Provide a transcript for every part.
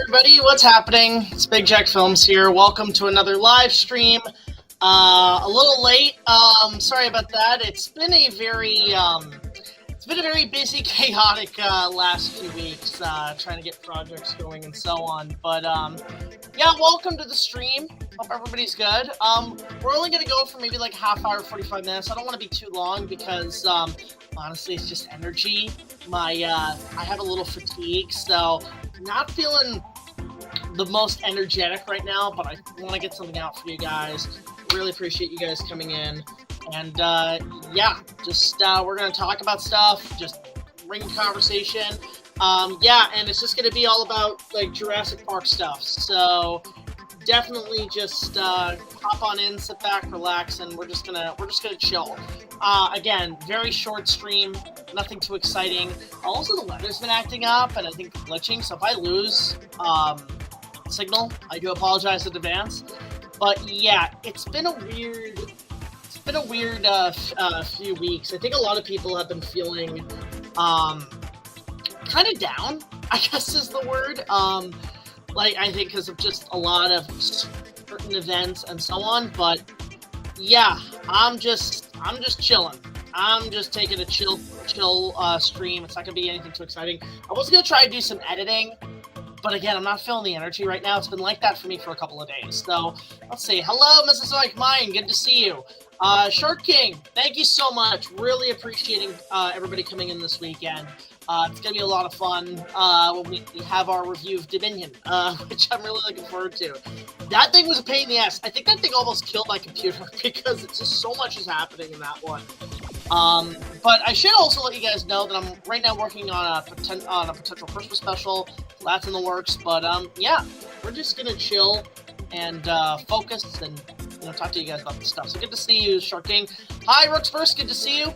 everybody, what's happening? It's Big Jack Films here. Welcome to another live stream. A little late. Sorry about that. It's been a very busy, chaotic last few weeks, trying to get projects going and so on. But yeah, welcome to the stream. Hope everybody's good. We're only gonna go for maybe like half hour, 45 minutes. I don't want to be too long because honestly, it's just energy. I have a little fatigue, so not feeling the most energetic right now, but I want to get something out for you guys. Really appreciate you guys coming in. And yeah, just we're going to talk about stuff, just ring conversation. Yeah, and it's just going to be all about like Jurassic Park stuff. So definitely just hop on in, sit back, relax, and we're just gonna chill. Again, very short stream, nothing too exciting. Also, the weather's been acting up, and I think glitching. So if I lose signal, I do apologize in advance. But yeah, it's been a weird few weeks. I think a lot of people have been feeling kind of down, I guess is the word. Like, I think because of just a lot of certain events and so on, but yeah, I'm just chilling. I'm just taking a chill stream. It's not gonna be anything too exciting. I was gonna try to do some editing, but again, I'm not feeling the energy right now. It's been like that for me for a couple of days. So let's see. Hello, Mrs. Mike Mine. Good to see you. Shark King, thank you so much. Really appreciating everybody coming in this weekend. It's going to be a lot of fun when we have our review of Dominion, which I'm really looking forward to. That thing was a pain in the ass. I think that thing almost killed my computer because it's just so much is happening in that one. But I should also let you guys know that I'm right now working on a potential Christmas special. That's in the works. But yeah, we're just going to chill and focus and talk to you guys about this stuff. So good to see you, Shark King. Hi, Rooks first. Good to see you.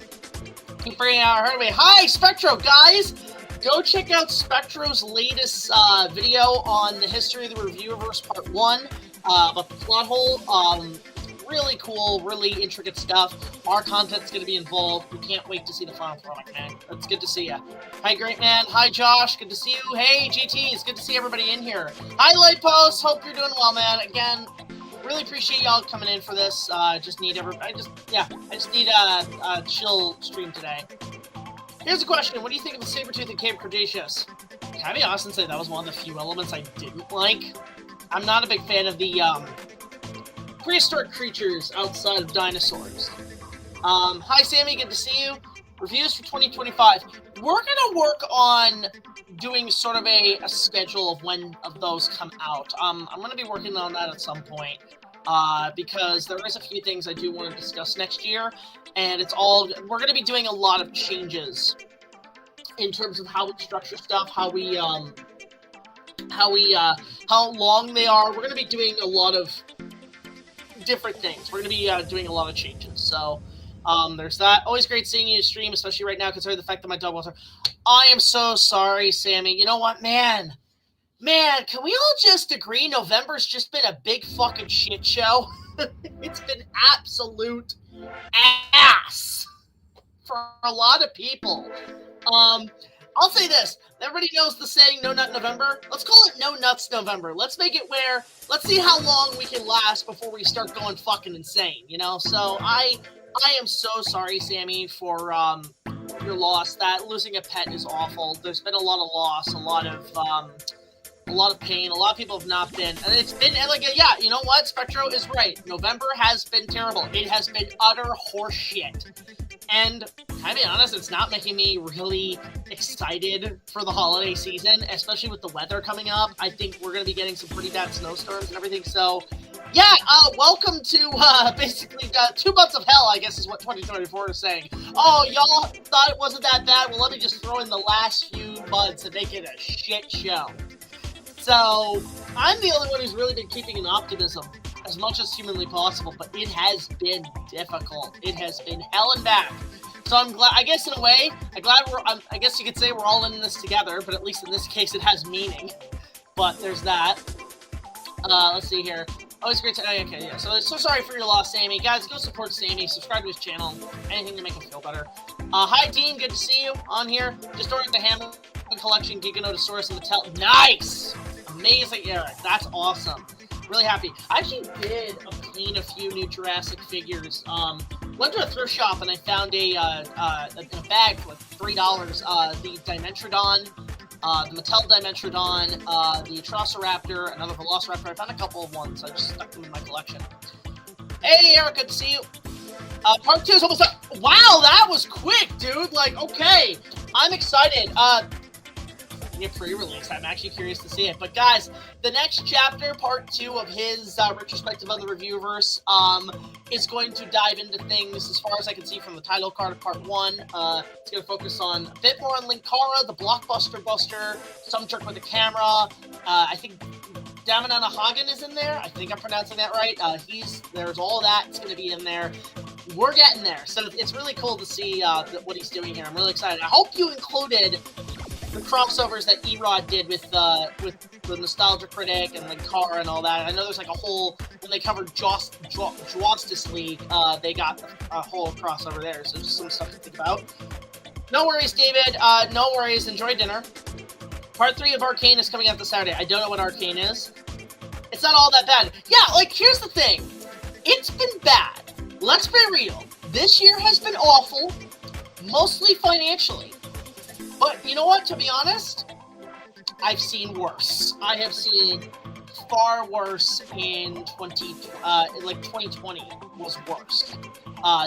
Keep bringing out her way. Hi, Spectro, guys! Go check out Spectro's latest video on the history of the Reviewverse Part 1 about the plot hole. Really cool, really intricate stuff. Our content's going to be involved. We can't wait to see the final product, man. It's good to see you. Hi, Great Man. Hi, Josh. Good to see you. Hey, GT. It's good to see everybody in here. Hi, Lightpost. Hope you're doing well, man. Again, really appreciate y'all coming in for this. I just need a chill stream today. Here's a question. What do you think of the Sabretooth and Cape Cretaceous? Can I be honest and say that was one of the few elements I didn't like? I'm not a big fan of the prehistoric creatures outside of dinosaurs. Hi, Sammy. Good to see you. Reviews for 2025. We're going to work on doing sort of a schedule of when of those come out. I'm going to be working on that at some point because there is a few things I do want to discuss next year, and we're going to be doing a lot of changes in terms of how we structure stuff, how long they are. We're going to be doing a lot of different things. We're going to be doing a lot of changes. So there's that. Always great seeing you stream, especially right now, considering the fact that my dog was. I am so sorry, Sammy. You know what, man? Man, can we all just agree November's just been a big fucking shit show? It's been absolute ass for a lot of people. I'll say this. Everybody knows the saying, No Nut November. Let's call it No Nuts November. Let's make it where, let's see how long we can last before we start going fucking insane, So I am so sorry, Sammy, for your loss. That losing a pet is awful. There's been a lot of loss, a lot of pain. A lot of people have not been, and it's been like, yeah, you know what? Spectro is right. November has been terrible. It has been utter horseshit. And can I be honest, it's not making me really excited for the holiday season, especially with the weather coming up. I think we're going to be getting some pretty bad snowstorms and everything. So, yeah, welcome to basically 2 months of hell, I guess is what 2024 is saying. Oh, y'all thought it wasn't that bad? Well, let me just throw in the last few months and make it a shit show. So, I'm the only one who's really been keeping an optimism as much as humanly possible, but it has been difficult. It has been hell and back. So I'm glad, I guess in a way, I guess you could say we're all in this together, but at least in this case it has meaning. But there's that. Let's see here. Always great to, okay, yeah. So sorry for your loss, Sammy. Guys, go support Sammy. Subscribe to his channel. Anything to make him feel better. Hi, Dean. Good to see you on here. Just ordered the Hamilton Collection Giganotosaurus and Mattel. Nice! Amazing, Eric. That's awesome. Really happy. I actually did obtain a few new Jurassic figures. Went to a thrift shop and I found a bag for like $3. The Dimetrodon, the Micheal Dimetrodon, the Troceraptor, another Velociraptor. I found a couple of ones. I just stuck them in my collection. Hey, Eric, good to see you. Part 2 is almost done. Wow, that was quick, dude. Like, okay. I'm excited. Pre-release. I'm actually curious to see it. But guys, the next chapter, part 2 of his retrospective on the Reviewverse, is going to dive into things, as far as I can see from the title card of part 1. It's going to focus on a bit more on Linkara, the blockbuster buster, some trick with the camera. I think Damanana Hagen is in there. I think I'm pronouncing that right. There's all that. It's going to be in there. We're getting there. So it's really cool to see what he's doing here. I'm really excited. I hope you included the crossovers that E-Rod did with the Nostalgia Critic and Linkara and all that. I know there's like a whole, when they covered Justice League, they got a whole crossover there, so just some stuff to think about. No worries, David. No worries. Enjoy dinner. Part 3 of Arcane is coming out this Saturday. I don't know what Arcane is. It's not all that bad. Yeah, like, here's the thing. It's been bad. Let's be real. This year has been awful, mostly financially. But you know what? To be honest, I've seen worse. I have seen far worse in 2020 was worse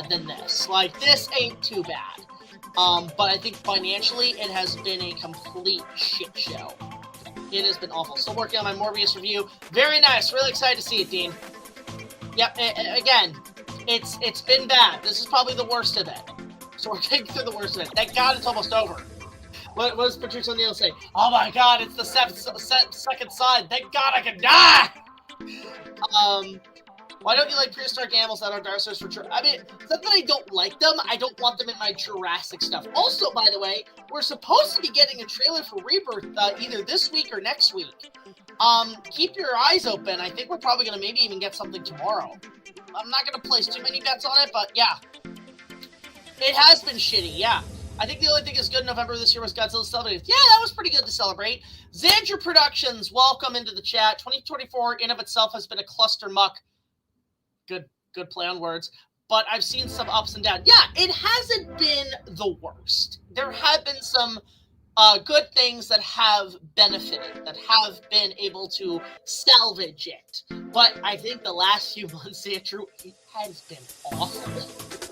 than this. Like, this ain't too bad. But I think financially, it has been a complete shit show. It has been awful. Still working on my Morbius review. Very nice. Really excited to see it, Dean. Yep. Again, it's been bad. This is probably the worst of it. So we're getting through the worst of it. Thank God it's almost over. What does Patrice O'Neill say? Oh my God, it's the second side. Thank God I can die! Why don't you like prehistoric animals that are dinosaurs for sure? I mean, it's not that I don't like them. I don't want them in my Jurassic stuff. Also, by the way, we're supposed to be getting a trailer for Rebirth either this week or next week. Keep your eyes open. I think we're probably going to maybe even get something tomorrow. I'm not going to place too many bets on it, but yeah. It has been shitty, yeah. I think the only thing that's good in November this year was Godzilla Celebrated. Yeah, that was pretty good to celebrate. Xandrew Productions, welcome into the chat. 2024 in of itself has been a cluster muck. Good play on words. But I've seen some ups and downs. Yeah, it hasn't been the worst. There have been some good things that have benefited, that have been able to salvage it. But I think the last few months, Andrew, it has been awful.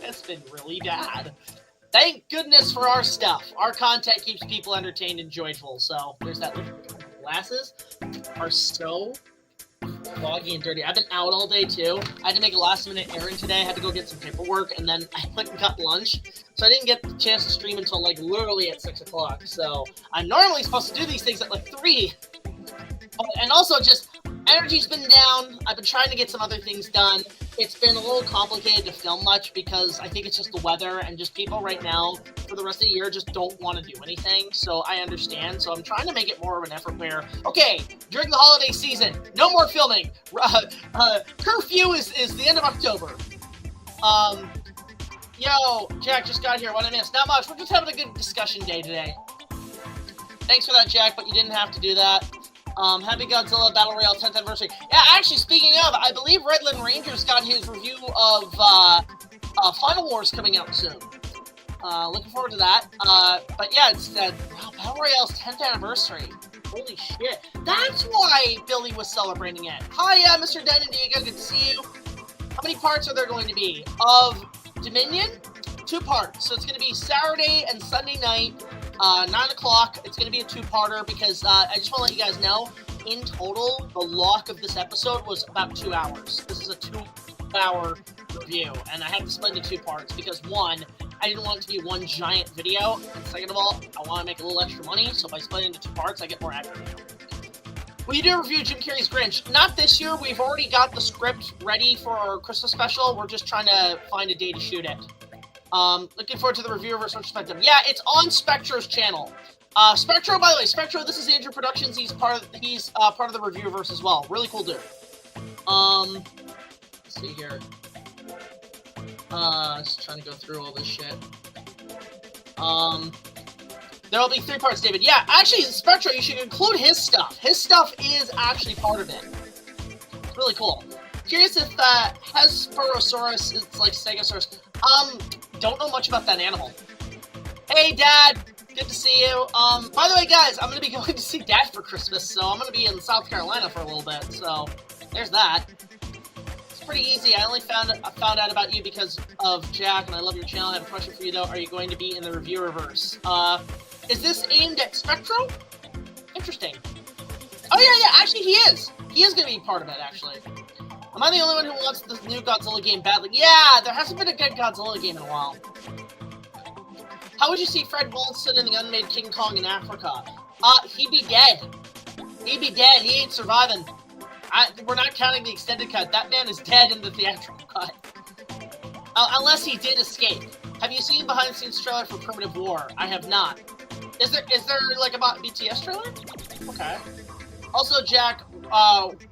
It's been really bad. Thank goodness for our stuff. Our content keeps people entertained and joyful. So there's that. Glasses are so foggy and dirty. I've been out all day too. I had to make a last minute errand today. I had to go get some paperwork and then I went and got lunch. So I didn't get the chance to stream until like literally at 6 o'clock. So I'm normally supposed to do these things at like 3. And also just energy's been down. I've been trying to get some other things done. It's been a little complicated to film much because I think it's just the weather and just people right now for the rest of the year just don't want to do anything. So I understand. So I'm trying to make it more of an effort where, okay, during the holiday season, no more filming. Curfew is the end of October. Yo, Jack just got here. What I missed? Not much. We're just having a good discussion day today. Thanks for that, Jack, but you didn't have to do that. Happy Godzilla Battle Royale 10th anniversary. Yeah, actually, speaking of, I believe Redland Ranger's got his review of Final Wars coming out soon. Looking forward to that. But yeah, it's wow, Battle Royale's 10th anniversary. Holy shit. That's why Billy was celebrating it. Hi, Mr. Den and Diego. Good to see you. How many parts are there going to be? Of Dominion? 2 parts. So it's going to be Saturday and Sunday night. 9 o'clock. It's going to be a 2-parter because I just want to let you guys know, in total, the lock of this episode was about 2 hours. This is a 2-hour review, and I had to split into 2 parts because, one, I didn't want it to be one giant video, and second of all, I want to make a little extra money, so if I split it into 2 parts, I get more accurate video. Will you do a review of Jim Carrey's Grinch? Not this year. We've already got the script ready for our Christmas special. We're just trying to find a day to shoot it. Looking forward to the Reviewerverse retrospective. Yeah, it's on Spectro's channel. Spectro, by the way, Spectro, this is Andrew Productions. He's part of the Reviewerverse as well. Really cool dude. Let's see here. Just trying to go through all this shit. There will be 3 parts, David. Yeah, actually, Spectra, you should include his stuff. His stuff is actually part of it. It's really cool. Curious if Hesperosaurus is like Stegosaurus. Don't know much about that animal. Hey, Dad. Good to see you. By the way, guys, I'm going to be going to see Dad for Christmas, so I'm going to be in South Carolina for a little bit, so there's that. It's pretty easy. I only found out about you because of Jack, and I love your channel. I have a question for you, though. Are you going to be in the reviewerverse? Is this aimed at Spectro? Interesting. Oh, yeah, actually, he is. He is going to be part of it, actually. Am I the only one who wants this new Godzilla game badly? Yeah, there hasn't been a good Godzilla game in a while. How would you see Fred Wilson in the unmade King Kong in Africa? He'd be dead. He'd be dead. He ain't surviving. We're not counting the extended cut. That man is dead in the theatrical cut. Unless he did escape. Have you seen behind-the-scenes trailer for Primitive War? I have not. Is there like, a BTS trailer? Okay. Also, Jack,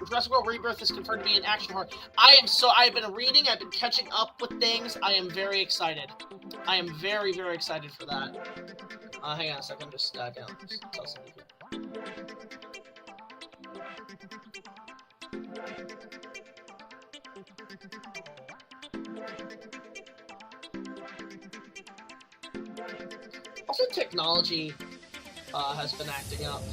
Jurassic World Rebirth is confirmed to be an action horror. I've been reading, I've been catching up with things. I am very excited. I am very, very excited for that. Hang on a second, just tell something here. Also, technology has been acting up.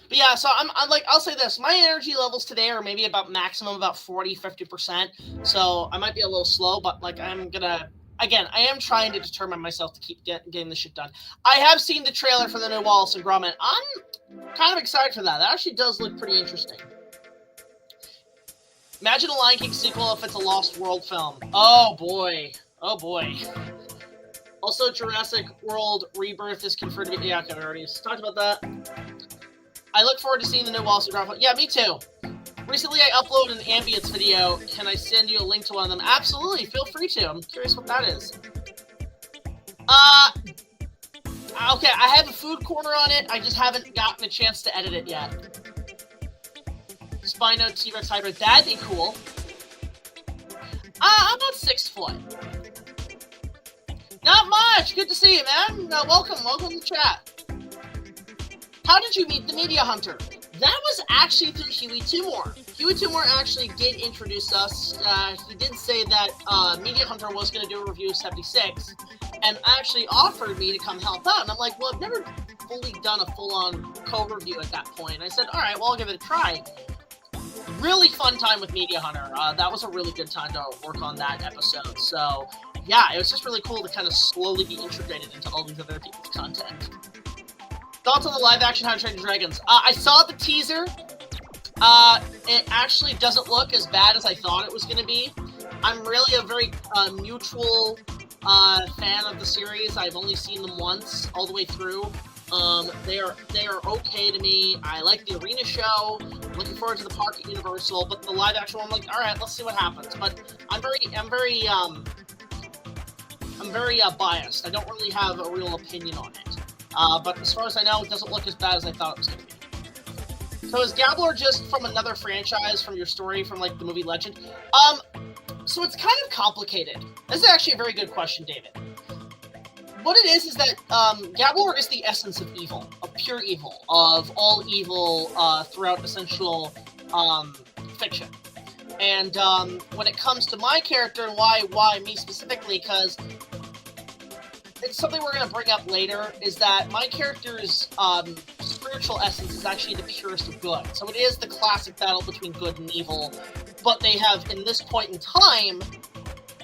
But yeah, so I'll say this, my energy levels today are maybe maximum about 40-50%, so I might be a little slow, but like I am trying to determine myself to keep getting this shit done. I have seen the trailer for the new Wallace and Gromit. I'm kind of excited for that. That actually does look pretty interesting. Imagine a Lion King sequel if it's a Lost World film. Oh boy. Oh boy. Also, Jurassic World Rebirth is confirmed to be... Yeah, okay, I already talked about that. I look forward to seeing the new Wallace and Gromit. Yeah, me too. Recently, I uploaded an ambience video. Can I send you a link to one of them? Absolutely, feel free to. I'm curious what that is. Okay, I have a food corner on it. I just haven't gotten a chance to edit it yet. Spino T-Rex hybrid. That'd be cool. I'm about 6 foot. Not much. Good to see you, man. Welcome to the chat. How did you meet the Media Hunter? That was actually through Huey Tumor. Huey Tumor actually did introduce us. He did say that Media Hunter was going to do a review of 76, and actually offered me to come help out. And I'm like, well, I've never fully done a full-on co-review at that point. And I said, all right, well, I'll give it a try. Really fun time with Media Hunter. That was a really good time to work on that episode. So, yeah, it was just really cool to kind of slowly be integrated into all these other people's content. Thoughts on the live-action How to Train Your Dragons? I saw the teaser. It actually doesn't look as bad as I thought it was going to be. I'm really a very mutual fan of the series. I've only seen them once, all the way through. They are okay to me. I like the arena show. I'm looking forward to the park at Universal, but the live-action one, I'm like, all right, let's see what happens. But I'm very biased. I don't really have a real opinion on it. But as far as I know, it doesn't look as bad as I thought it was going to be. So is Gallaghar just from another franchise from your story from, like, the movie Legend? So it's kind of complicated. This is actually a very good question, David. What it is that Gallaghar is the essence of evil, of pure evil, of all evil throughout essential fiction. And when it comes to my character, and why me specifically, because it's something we're going to bring up later, is that my character's spiritual essence is actually the purest of good. So it is the classic battle between good and evil, but they have, in this point in time,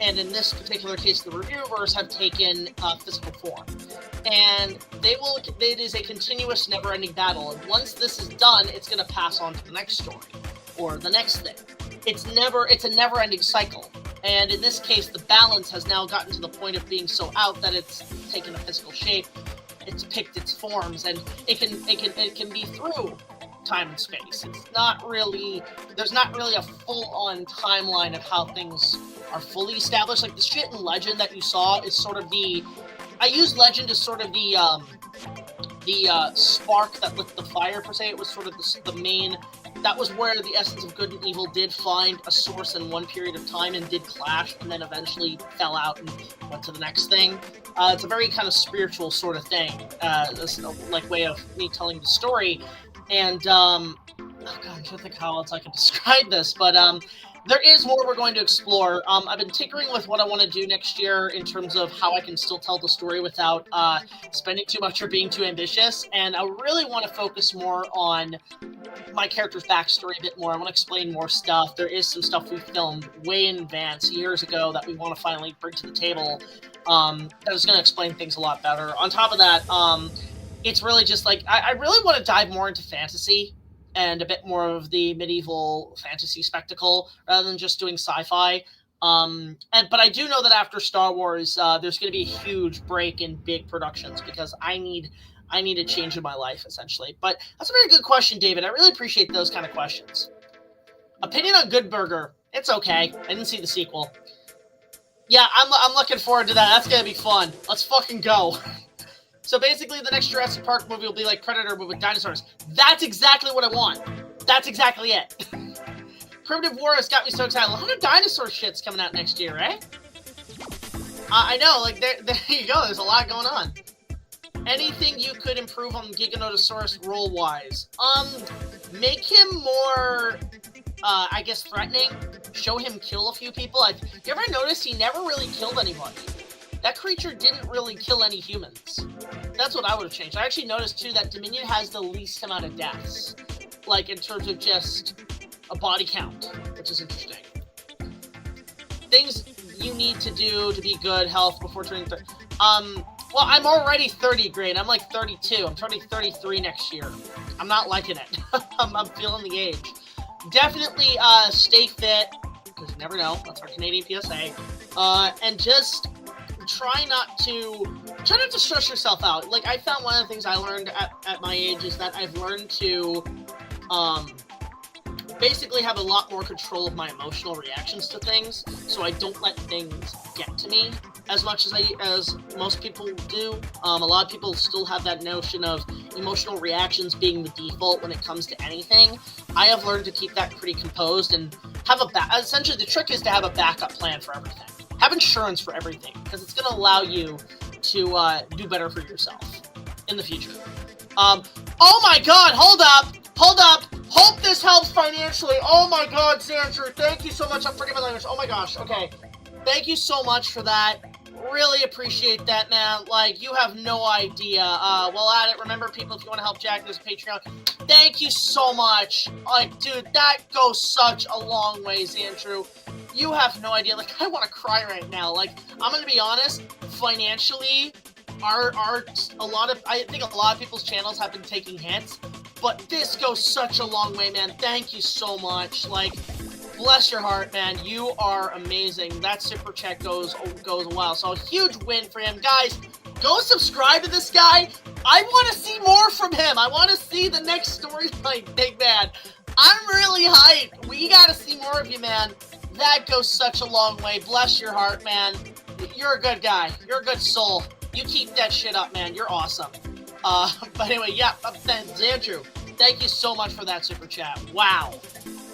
and in this particular case, the Reviewverse, have taken physical form. And it is a continuous, never-ending battle, and once this is done, it's going to pass on to the next story, or the next thing. It's a never-ending cycle. And in this case, the balance has now gotten to the point of being so out that it's taken a physical shape, it's picked its forms, and it can be through time and space. It's not really, there's not really a full-on timeline of how things are fully established. Like the shit in Legend that you saw is sort of I use Legend as sort of the spark that lit the fire, per se. It was sort of the main that was where the essence of good and evil did find a source in one period of time and did clash, and then eventually fell out and went to the next thing. It's a very kind of spiritual sort of thing, this like way of me telling the story. And oh god, I'm trying to think how else I can describe this, but there is more we're going to explore. I've been tinkering with what I want to do next year in terms of how I can still tell the story without spending too much or being too ambitious. And I really want to focus more on my character's backstory a bit more. I want to explain more stuff. There is some stuff we filmed way in advance years ago that we want to finally bring to the table that is going to explain things a lot better. On top of that, it's really just like I really want to dive more into fantasy and a bit more of the medieval fantasy spectacle rather than just doing sci-fi. But I do know that after Star Wars, there's going to be a huge break in big productions because I need a change in my life, essentially. But that's a very good question, David. I really appreciate those kind of questions. Opinion on Good Burger. It's okay. I didn't see the sequel. Yeah, I'm looking forward to that. That's going to be fun. Let's fucking go. So basically, the next Jurassic Park movie will be like Predator, but with dinosaurs. That's exactly what I want. That's exactly it. Primitive War has got me so excited. A lot of dinosaur shit's coming out next year, right? I know, like, there you go. There's a lot going on. Anything you could improve on Giganotosaurus role-wise? Make him more, I guess, threatening. Show him kill a few people. You ever notice he never really killed anybody? That creature didn't really kill any humans. That's what I would have changed. I actually noticed, too, that Dominion has the least amount of deaths. Like, in terms of just a body count, which is interesting. Things you need to do to be good health before turning 30. Well, I'm already 30, Grade. I'm like 32. I'm turning 33 next year. I'm not liking it. I'm feeling the age. Definitely stay fit, because you never know. That's our Canadian PSA. And just try not to stress yourself out. Like, I found one of the things I learned at my age is that I've learned to basically have a lot more control of my emotional reactions to things, so I don't let things get to me as much as most people do. A lot of people still have that notion of emotional reactions being the default when it comes to anything. I have learned to keep that pretty composed and have essentially the trick is to have a backup plan for everything. Have insurance for everything, because it's going to allow you to do better for yourself in the future. Oh my god, hold up! Hope this helps financially. Oh my god, Xandrew, thank you so much. I'm forgetting my language. Oh my gosh, okay. Thank you so much for that. Really appreciate that, man. Like, you have no idea. While at it, remember, people, if you want to help Jack, there's a Patreon. Thank you so much. Like, dude, that goes such a long way, Xandrew. You have no idea. Like, I want to cry right now. Like, I'm going to be honest, financially, I think a lot of people's channels have been taking hits, but this goes such a long way, man. Thank you so much. Like, bless your heart, man. You are amazing. That super chat goes a while. So a huge win for him. Guys, go subscribe to this guy. I want to see more from him. I want to see the next storyline, big man. I'm really hyped. We got to see more of you, man. That goes such a long way. Bless your heart, man. You're a good guy. You're a good soul. You keep that shit up, man. You're awesome. But anyway, yeah, Xandrew, thank you so much for that super chat. Wow.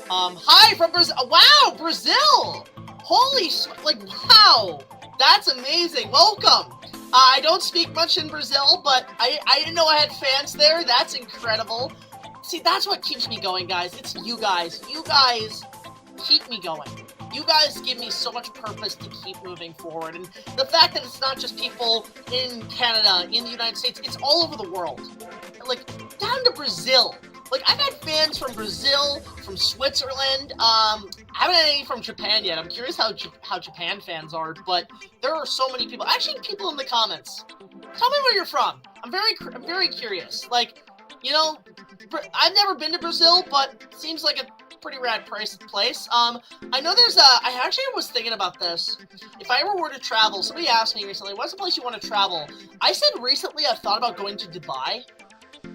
Hi from Brazil. Wow, Brazil. Holy, wow. That's amazing. Welcome. I don't speak much in Brazil, but I didn't know I had fans there. That's incredible. See, that's what keeps me going, guys. It's you guys. You guys keep me going. You guys give me so much purpose to keep moving forward. And the fact that it's not just people in Canada, in the United States, it's all over the world. Like, down to Brazil. Like, I've had fans from Brazil, from Switzerland. I haven't had any from Japan yet. I'm curious how Japan fans are, but there are so many people. Actually, people in the comments. Tell me where you're from. I'm very curious. Like, you know, I've never been to Brazil, but it seems like a pretty rad place. I know there's I actually was thinking about this. If I ever were to travel, somebody asked me recently, what's the place you want to travel? I said recently I've thought about going to Dubai.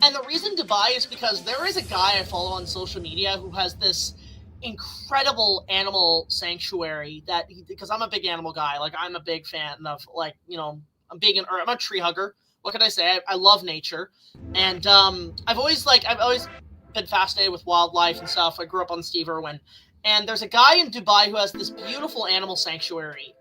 And the reason Dubai is because there is a guy I follow on social media who has this incredible animal sanctuary because I'm a big animal guy. Like, I'm a big fan of, like, you know, I'm a tree hugger. What can I say? I love nature. And I've always been fascinated with wildlife and stuff. I grew up on Steve Irwin. And there's a guy in Dubai who has this beautiful animal sanctuary.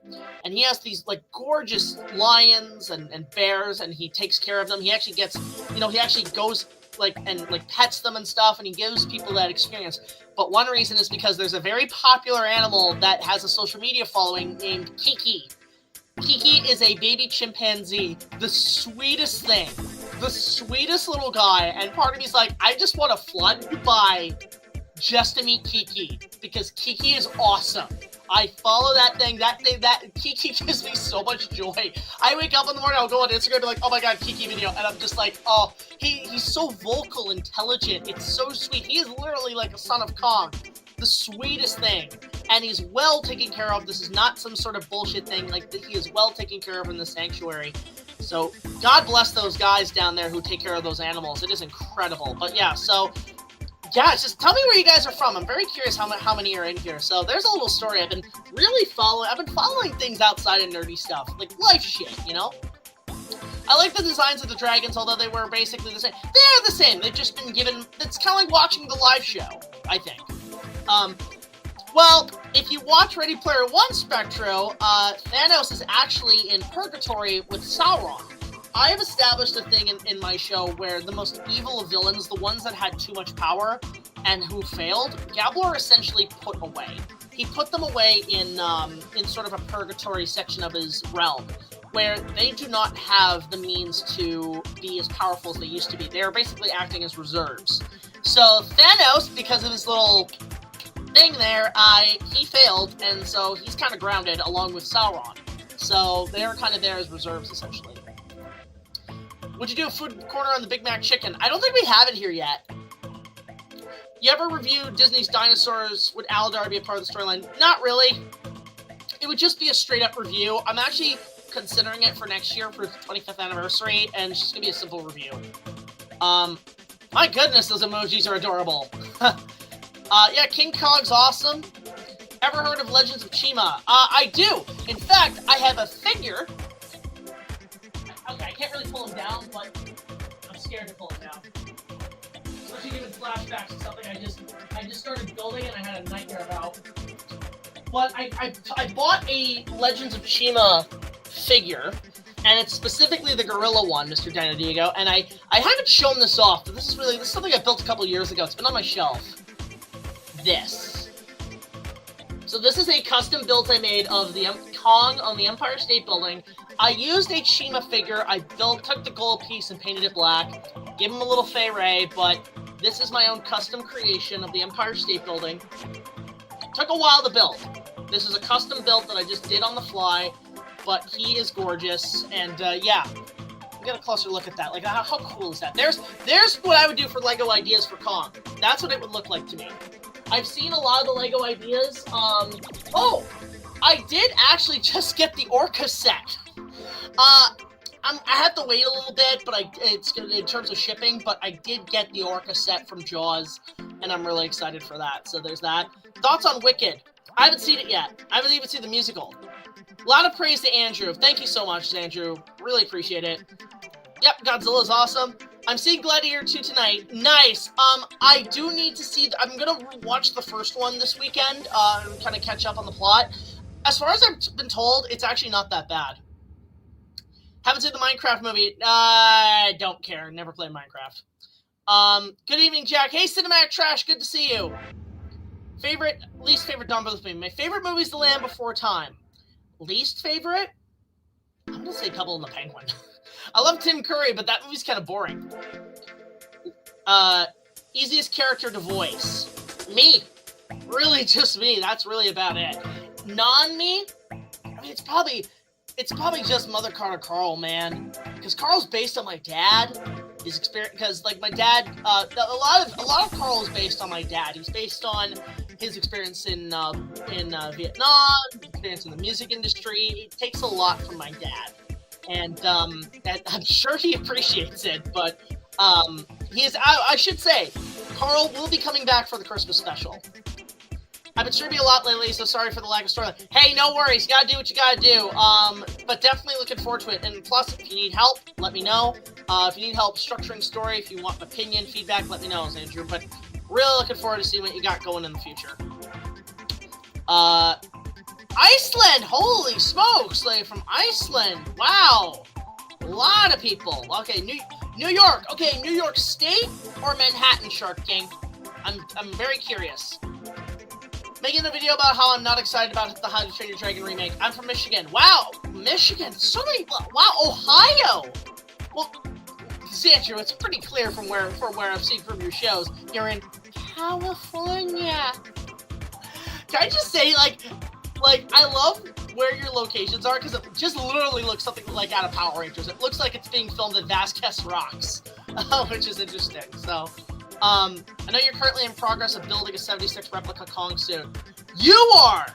And he has these, like, gorgeous lions and bears, and he takes care of them. He actually gets, he actually goes, and pets them and stuff, and he gives people that experience. But one reason is because there's a very popular animal that has a social media following named Kiki. Kiki is a baby chimpanzee, the sweetest thing, the sweetest little guy, and part of me's like, I just want to fly to Dubai just to meet Kiki, because Kiki is awesome. I follow that thing, that Kiki gives me so much joy. I wake up in the morning, I'll go on Instagram and be like, oh my god, Kiki video, and I'm just like, oh, he's so vocal, intelligent, it's so sweet. He is literally like a son of Kong, the sweetest thing, and he's well taken care of. This is not some sort of bullshit thing, like, he is well taken care of in the sanctuary. So, God bless those guys down there who take care of those animals. It is incredible. But yeah, so, yeah, just tell me where you guys are from. I'm very curious how many are in here. So there's a little story I've been really following. I've been following things outside of nerdy stuff, like life shit, I like the designs of the dragons, although they were basically the same. They're the same. They've just been given. It's kind of like watching the live show, I think. Well, if you watch Ready Player One, Spectro, Thanos is actually in purgatory with Sauron. I have established a thing in my show where the most evil of villains, the ones that had too much power and who failed, Gallaghar essentially put away. He put them away in sort of a purgatory section of his realm, where they do not have the means to be as powerful as they used to be. They are basically acting as reserves. So Thanos, because of his little thing there, he failed, and so he's kind of grounded along with Sauron. So they're kind of there as reserves, essentially. Would you do a food corner on the Big Mac chicken? I don't think we have it here yet. You ever review Disney's Dinosaurs? Would Aladar be a part of the storyline? Not really. It would just be a straight-up review. I'm actually considering it for next year for the 25th anniversary, and it's just going to be a simple review. My goodness, those emojis are adorable. Yeah, King Kong's awesome. Ever heard of Legends of Chima? I do. In fact, I have a figure. Okay, I can't really pull him down, but I'm scared to pull him down. Especially given flashbacks to something I just started building and I had a nightmare about. But I bought a Legends of Chima figure, and it's specifically the gorilla one, Mr. Dino Diego, and I haven't shown this off, but this is something I built a couple years ago. It's been on my shelf. This. So this is a custom build I made of the Kong on the Empire State Building. I used a Chima figure. I took the gold piece and painted it black. Gave him a little Fey Ray, but this is my own custom creation of the Empire State Building. Took a while to build. This is a custom build that I just did on the fly, but he is gorgeous, and yeah. Get a closer look at that. Like, how cool is that? There's what I would do for LEGO ideas for Kong. That's what it would look like to me. I've seen a lot of the LEGO ideas. Oh, I did actually just get the Orca set. I have to wait a little bit, but it's gonna, in terms of shipping, but I did get the Orca set from Jaws, and I'm really excited for that. So there's that. Thoughts on Wicked? I haven't seen it yet. I haven't even seen the musical. A lot of praise to Andrew. Thank you so much, Andrew. Really appreciate it. Yep, Godzilla's awesome. I'm seeing Gladiator 2 tonight. Nice. I do need to see... I'm going to watch the first one this weekend and kind of catch up on the plot. As far as I've been told, it's actually not that bad. Haven't seen the Minecraft movie. I don't care. Never played Minecraft. Good evening, Jack. Hey, Cinematic Trash. Good to see you. Least favorite Don Brothers movie. My favorite movie is The Land Before Time. Least favorite? I'm going to say Couple in the Penguin. I love Tim Curry, but that movie's kind of boring. Easiest character to voice. Me. Really just me. That's really about it. Non-me? I mean, it's probably just Mother Carter Carl, man. Because Carl's based on my dad. His experience, because like my dad, a lot of Carl is based on my dad. He's based on his experience in Vietnam, experience in the music industry. It takes a lot from my dad. And I'm sure he appreciates it, but I should say, Carl will be coming back for the Christmas special. I've been streaming a lot lately, so sorry for the lack of storyline. Hey, no worries, you gotta do what you gotta do. But definitely looking forward to it. And plus, if you need help, let me know. If you need help structuring story, if you want opinion, feedback, let me know, Xandrew. But really looking forward to seeing what you got going in the future. Iceland! Holy smokes! Like, from Iceland! Wow! A lot of people. Okay, New York! Okay, New York State or Manhattan, Shark King? I'm very curious. Making a video about how I'm not excited about the How to Train Your Dragon remake. I'm from Michigan. Wow! Michigan! So many... Wow! Ohio! Well, Xandrew, it's pretty clear from where I've seen from your shows. You're in California. Can I just say, like, I love where your locations are, because it just literally looks something like out of Power Rangers. It looks like it's being filmed at Vasquez Rocks, which is interesting. So, I know you're currently in progress of building a 76 replica Kong suit. You are!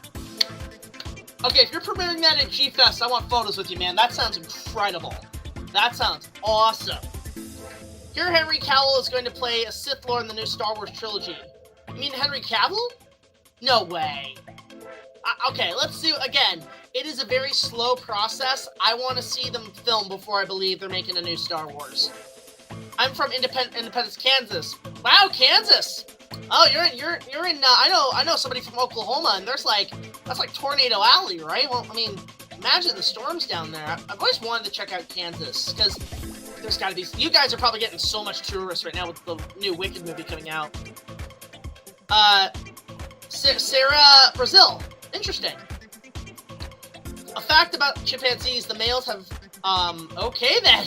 Okay, if you're premiering that at G-Fest, I want photos with you, man. That sounds incredible. That sounds awesome. Here, Henry Cavill is going to play a Sith Lord in the new Star Wars trilogy. You mean Henry Cavill? No way. Okay, let's see. Again, it is a very slow process. I want to see them film before I believe they're making a new Star Wars. I'm from Independence, Kansas. Wow, Kansas. Oh, you're in. I know somebody from Oklahoma, and that's like Tornado Alley, right? Well, I mean, imagine the storms down there. I've always wanted to check out Kansas because there's got to be. You guys are probably getting so much tourists right now with the new Wicked movie coming out. Sarah, Brazil. Interesting. A fact about chimpanzees, the males have, okay then.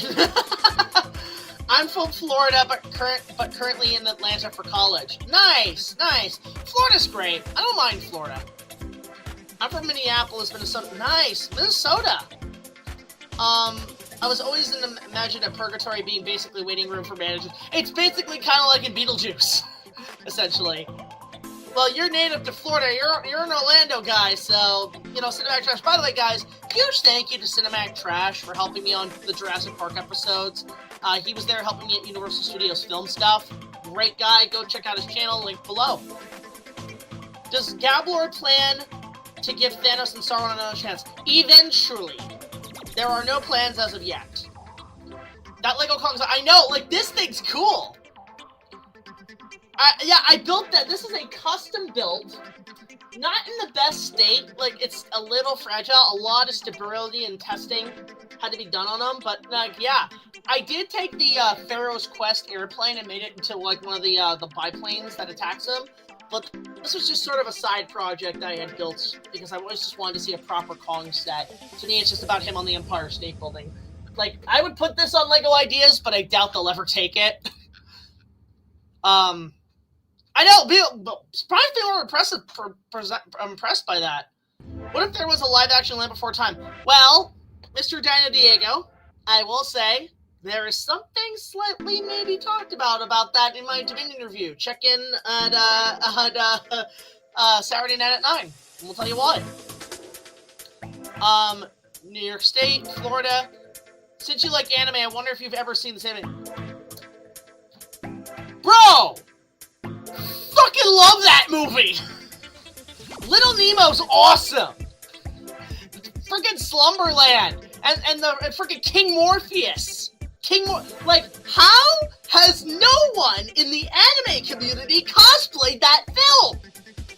I'm from Florida, but currently in Atlanta for college. Nice, nice. Florida's great. I don't mind Florida. I'm from Minneapolis, Minnesota. Nice, Minnesota. I was always imagined a purgatory being basically waiting room for managers. It's basically kind of like in Beetlejuice, essentially. Well, you're native to Florida. You're an Orlando guy, so, you know, Cinematic Trash. By the way, guys, huge thank you to Cinematic Trash for helping me on the Jurassic Park episodes. He was there helping me at Universal Studios film stuff. Great guy. Go check out his channel, link below. Does Gallaghar plan to give Thanos and Sauron another chance? Eventually. There are no plans as of yet. That Lego Kong's... I know, like, this thing's cool. Yeah, I built that. This is a custom build. Not in the best state. Like, it's a little fragile. A lot of stability and testing had to be done on them. But, like, yeah. I did take the Pharaoh's Quest airplane and made it into, like, one of the biplanes that attacks them. But this was just sort of a side project I had built because I always just wanted to see a proper Kong set. To me, it's just about him on the Empire State Building. Like, I would put this on Lego Ideas, but I doubt they'll ever take it. I know, surprised they were impressed by that. What if there was a live-action Land Before Time? Well, Mr. Dino Diego, I will say, there is something slightly maybe talked about that in my Dominion review. Check in at Saturday night at 9, and we'll tell you why. New York State, Florida. Since you like anime, I wonder if you've ever seen this anime. Bro! Fucking love that movie! Little Nemo's awesome! Freaking Slumberland! And the freaking King Morpheus! Like, how has no one in the anime community cosplayed that film?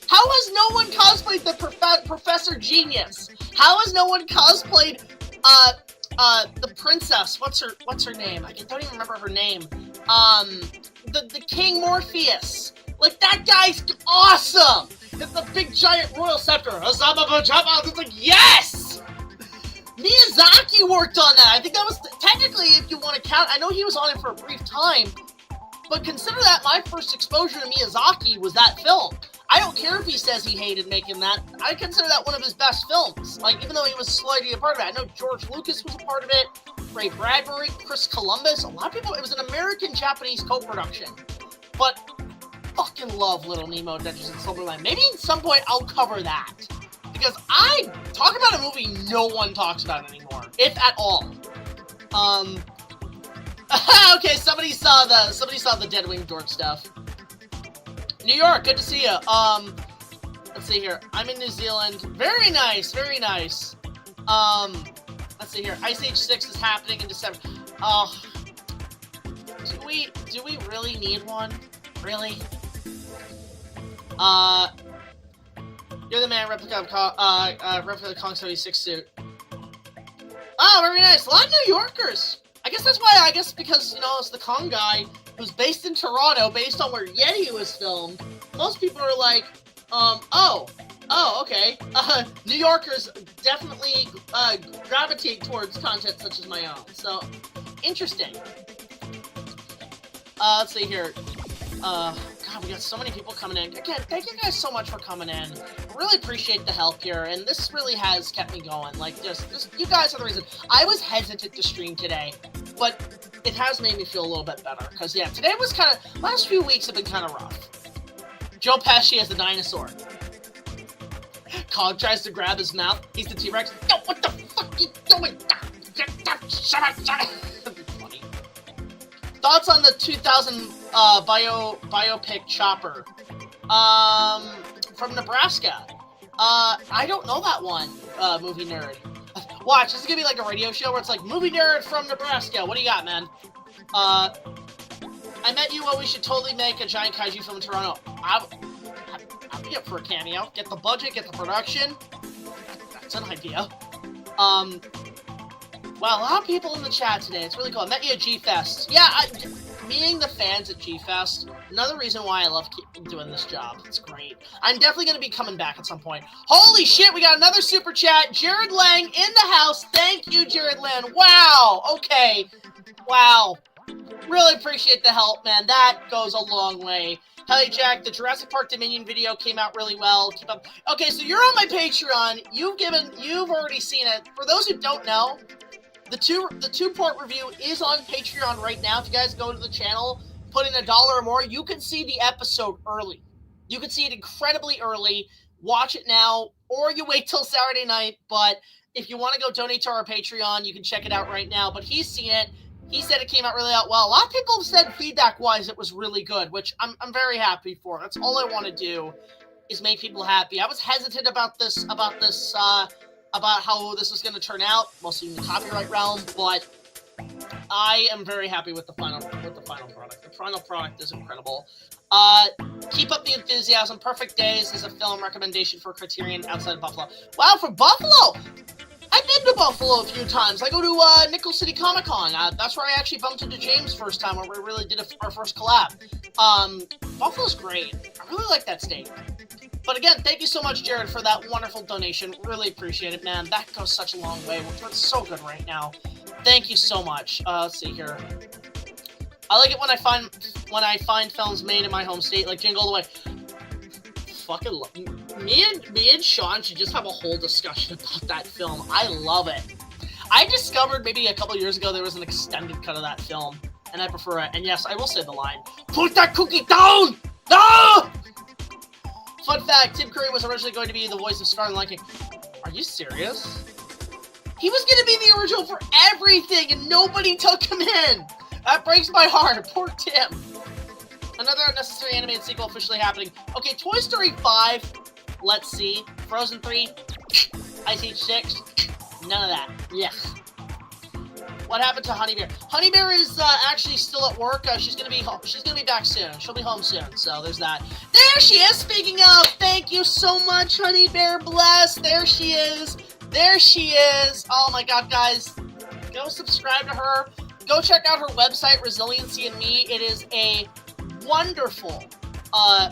How has no one cosplayed the Professor Genius? How has no one cosplayed, the princess? What's her name? I don't even remember her name. The King Morpheus. Like, that guy's awesome! It's the big giant royal scepter. It's like, yes! Miyazaki worked on that. I think that was, technically, if you want to count, I know he was on it for a brief time, but consider that my first exposure to Miyazaki was that film. I don't care if he says he hated making that. I consider that one of his best films. Like, even though he was slightly a part of it. I know George Lucas was a part of it, Ray Bradbury, Chris Columbus, a lot of people. It was an American-Japanese co-production. But fucking love Little Nemo Adventures in Slumberland. Maybe at some point I'll cover that. Because I talk about a movie no one talks about anymore, if at all. Okay, somebody saw the Deadwing Dork stuff. New York, good to see you. Let's see here. I'm in New Zealand. Very nice, very nice. Let's see here. Ice Age 6 is happening in December. Oh, Do we really need one? Really? You're the man, replica of Kong 76 suit. Oh, very nice. A lot of New Yorkers. I guess that's why, because, you know, it's the Kong guy who's based in Toronto, based on where Yeti was filmed. Most people are like, oh, okay. New Yorkers definitely gravitate towards content such as my own. So, interesting. Let's see here. God, we got so many people coming in. Again, thank you guys so much for coming in. I really appreciate the help here, and this really has kept me going. Like, just you guys are the reason. I was hesitant to stream today, but it has made me feel a little bit better. Because, yeah, today was kind of, last few weeks have been kind of rough. Joe Pesci as the dinosaur. Cog tries to grab his mouth. He's the T-Rex. Yo, what the fuck are you doing? Shut up. That'd be funny. Thoughts on the 2000 biopic Chopper? From Nebraska. I don't know that one, movie nerd. Watch, this is gonna be like a radio show where it's like, movie nerd from Nebraska. What do you got, man? I met you when we should totally make a giant kaiju film in Toronto. I'll be up for a cameo. Get the budget, get the production. That's an idea. Wow, a lot of people in the chat today. It's really cool. I met you at G-Fest. Yeah, meeting the fans at G-Fest, another reason why I love doing this job. It's great. I'm definitely going to be coming back at some point. Holy shit, we got another super chat. Jared Lang in the house. Thank you, Jared Lang. Wow. Okay. Wow. Really appreciate the help, man. That goes a long way. Hey, Jack, the Jurassic Park Dominion video came out really well. Keep up. Okay, so you're on my Patreon. You've already seen it. For those who don't know, the two-part review is on Patreon right now. If you guys go to the channel, put in $1 or more, you can see the episode early. You can see it incredibly early. Watch it now, or you wait till Saturday night. But if you want to go donate to our Patreon, you can check it out right now. But he's seen it. He said it came out really well. A lot of people have said feedback-wise it was really good, which I'm very happy for. That's all I want to do is make people happy. I was hesitant about this, about how this was going to turn out, mostly in the copyright realm, but I am very happy with the final product. The final product is incredible. Keep up the enthusiasm. Perfect Days is a film recommendation for Criterion outside of Buffalo. Wow, from Buffalo! I've been to Buffalo a few times. I go to Nickel City Comic Con. That's where I actually bumped into James first time, where we really did our first collab. Buffalo's great. I really like that state. But again, thank you so much, Jared, for that wonderful donation. Really appreciate it, man. That goes such a long way. We're doing so good right now. Thank you so much. Let's see here. I like it when I find films made in my home state, like Jingle All the Way. Fucking love me and Sean should just have a whole discussion about that film. I love it. I discovered maybe a couple years ago there was an extended cut of that film, and I prefer it. And yes, I will say the line, "Put that cookie down!" No! Fun fact, Tim Curry was originally going to be the voice of Scar in Lion King. Are you serious? He was going to be the original for everything, and nobody took him in. That breaks my heart. Poor Tim. Another unnecessary animated sequel officially happening. Okay, Toy Story 5. Let's see. Frozen 3. Ice Age 6. None of that. Yeah. What happened to Honey Bear? Honey Bear is actually still at work. She's gonna be back soon. She'll be home soon. So there's that. There she is. Speaking of, thank you so much, Honey Bear. Bless. There she is. There she is. Oh my God, guys, go subscribe to her. Go check out her website, Resiliency and Me. It is a wonderful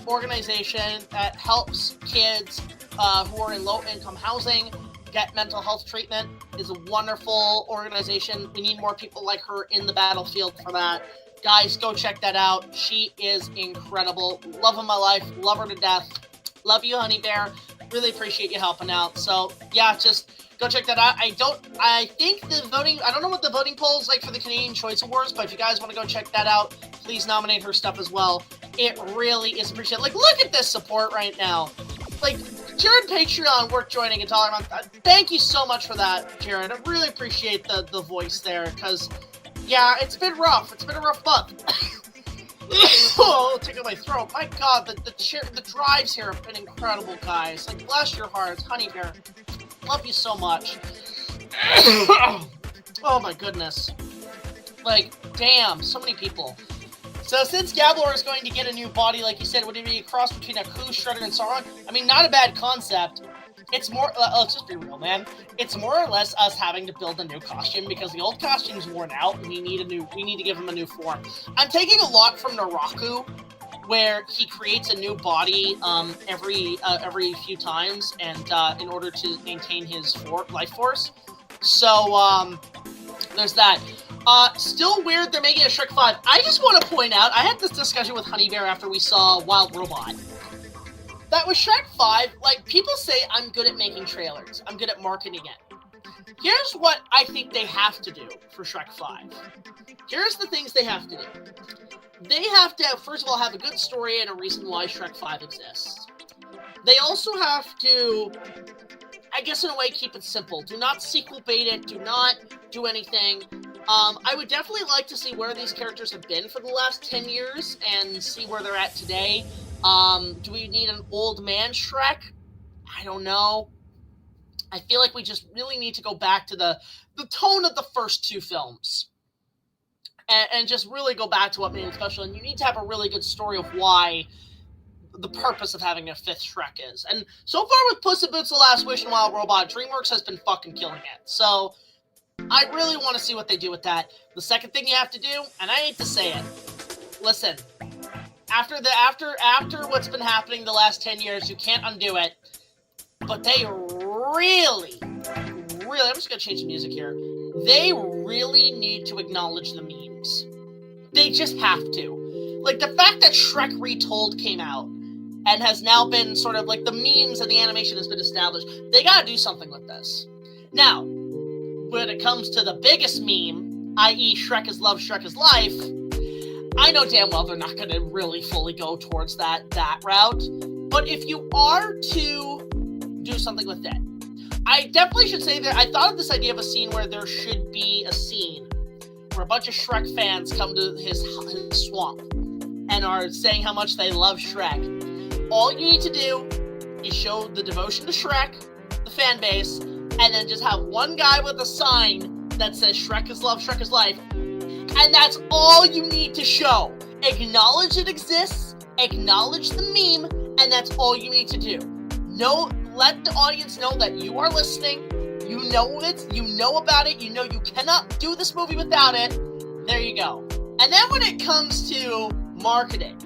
organization that helps kids who are in low-income housing get mental health treatment. Is a wonderful organization. We need more people like her in the battlefield for that. Guys, go check that out. She is incredible. Love of my life. Love her to death. Love you, Honey Bear. Really appreciate you helping out. So, yeah, just go check that out. I think the voting, I don't know what the voting poll is like for the Canadian Choice Awards, but if you guys want to go check that out, please nominate her stuff as well. It really is appreciated. Like, look at this support right now. Like, Jared Patreon worth joining and talking about. Thank you so much for that, Jared. I really appreciate the voice there, because, yeah, it's been rough. It's been a rough month. Oh, tickle my throat. My God, the drives here have been incredible, guys. Like, bless your hearts. Honey Bear, love you so much. Oh, my goodness. Like, damn, so many people. So since Gallaghar is going to get a new body, like you said, would it be a cross between a Ku, Shredder, and Sauron? I mean, not a bad concept. It's more, let's just be real, man. It's more or less us having to build a new costume because the old costume's worn out and we need to give him a new form. I'm taking a lot from Naraku, where he creates a new body every few times, and in order to maintain his life force. So there's that. Still weird they're making a Shrek 5. I just want to point out, I had this discussion with Honey Bear after we saw Wild Robot. That was Shrek 5, like, people say I'm good at making trailers. I'm good at marketing it. Here's what I think they have to do for Shrek 5. Here's the things they have to do. They have to, first of all, have a good story and a reason why Shrek 5 exists. They also have to, I guess in a way, keep it simple. Do not sequel bait it. Do not do anything. I would definitely like to see where these characters have been for the last 10 years and see where they're at today. Do we need an old man Shrek? I don't know. I feel like we just really need to go back to the tone of the first two films. And just really go back to what made it special. And you need to have a really good story of why the purpose of having a fifth Shrek is. And so far with Puss in Boots: The Last Wish and Wild Robot, DreamWorks has been fucking killing it. So I really want to see what they do with that. The second thing you have to do, and I hate to say it, listen, after what's been happening the last 10 years, you can't undo it. But they really, I'm just gonna change the music here. They really need to acknowledge the memes. They just have to. Like, the fact that Shrek Retold came out and has now been sort of like the memes and the animation has been established, they gotta do something with this. Now, when it comes to the biggest meme, i.e. Shrek is love, Shrek is life, I know damn well they're not gonna really fully go towards that route. But if you are to do something with that, I definitely should say that I thought of this idea of a scene where there should be a scene where a bunch of Shrek fans come to his swamp and are saying how much they love Shrek. All you need to do is show the devotion to Shrek, the fan base, and then just have one guy with a sign that says Shrek is love, Shrek is life. And that's all you need to show. Acknowledge it exists, acknowledge the meme, and that's all you need to do. Let the audience know that you are listening, you know it, you know about it, you know you cannot do this movie without it. There you go. And then when it comes to marketing,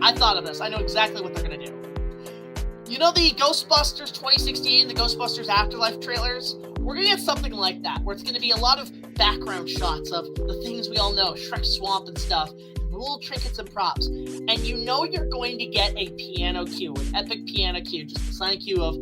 I thought of this. I know exactly what they're going to do. You know the Ghostbusters 2016, the Ghostbusters Afterlife trailers? We're going to get something like that, where it's going to be a lot of background shots of the things we all know, Shrek Swamp and stuff, little trinkets and props. And you know you're going to get a piano cue, an epic piano cue, just a silent cue of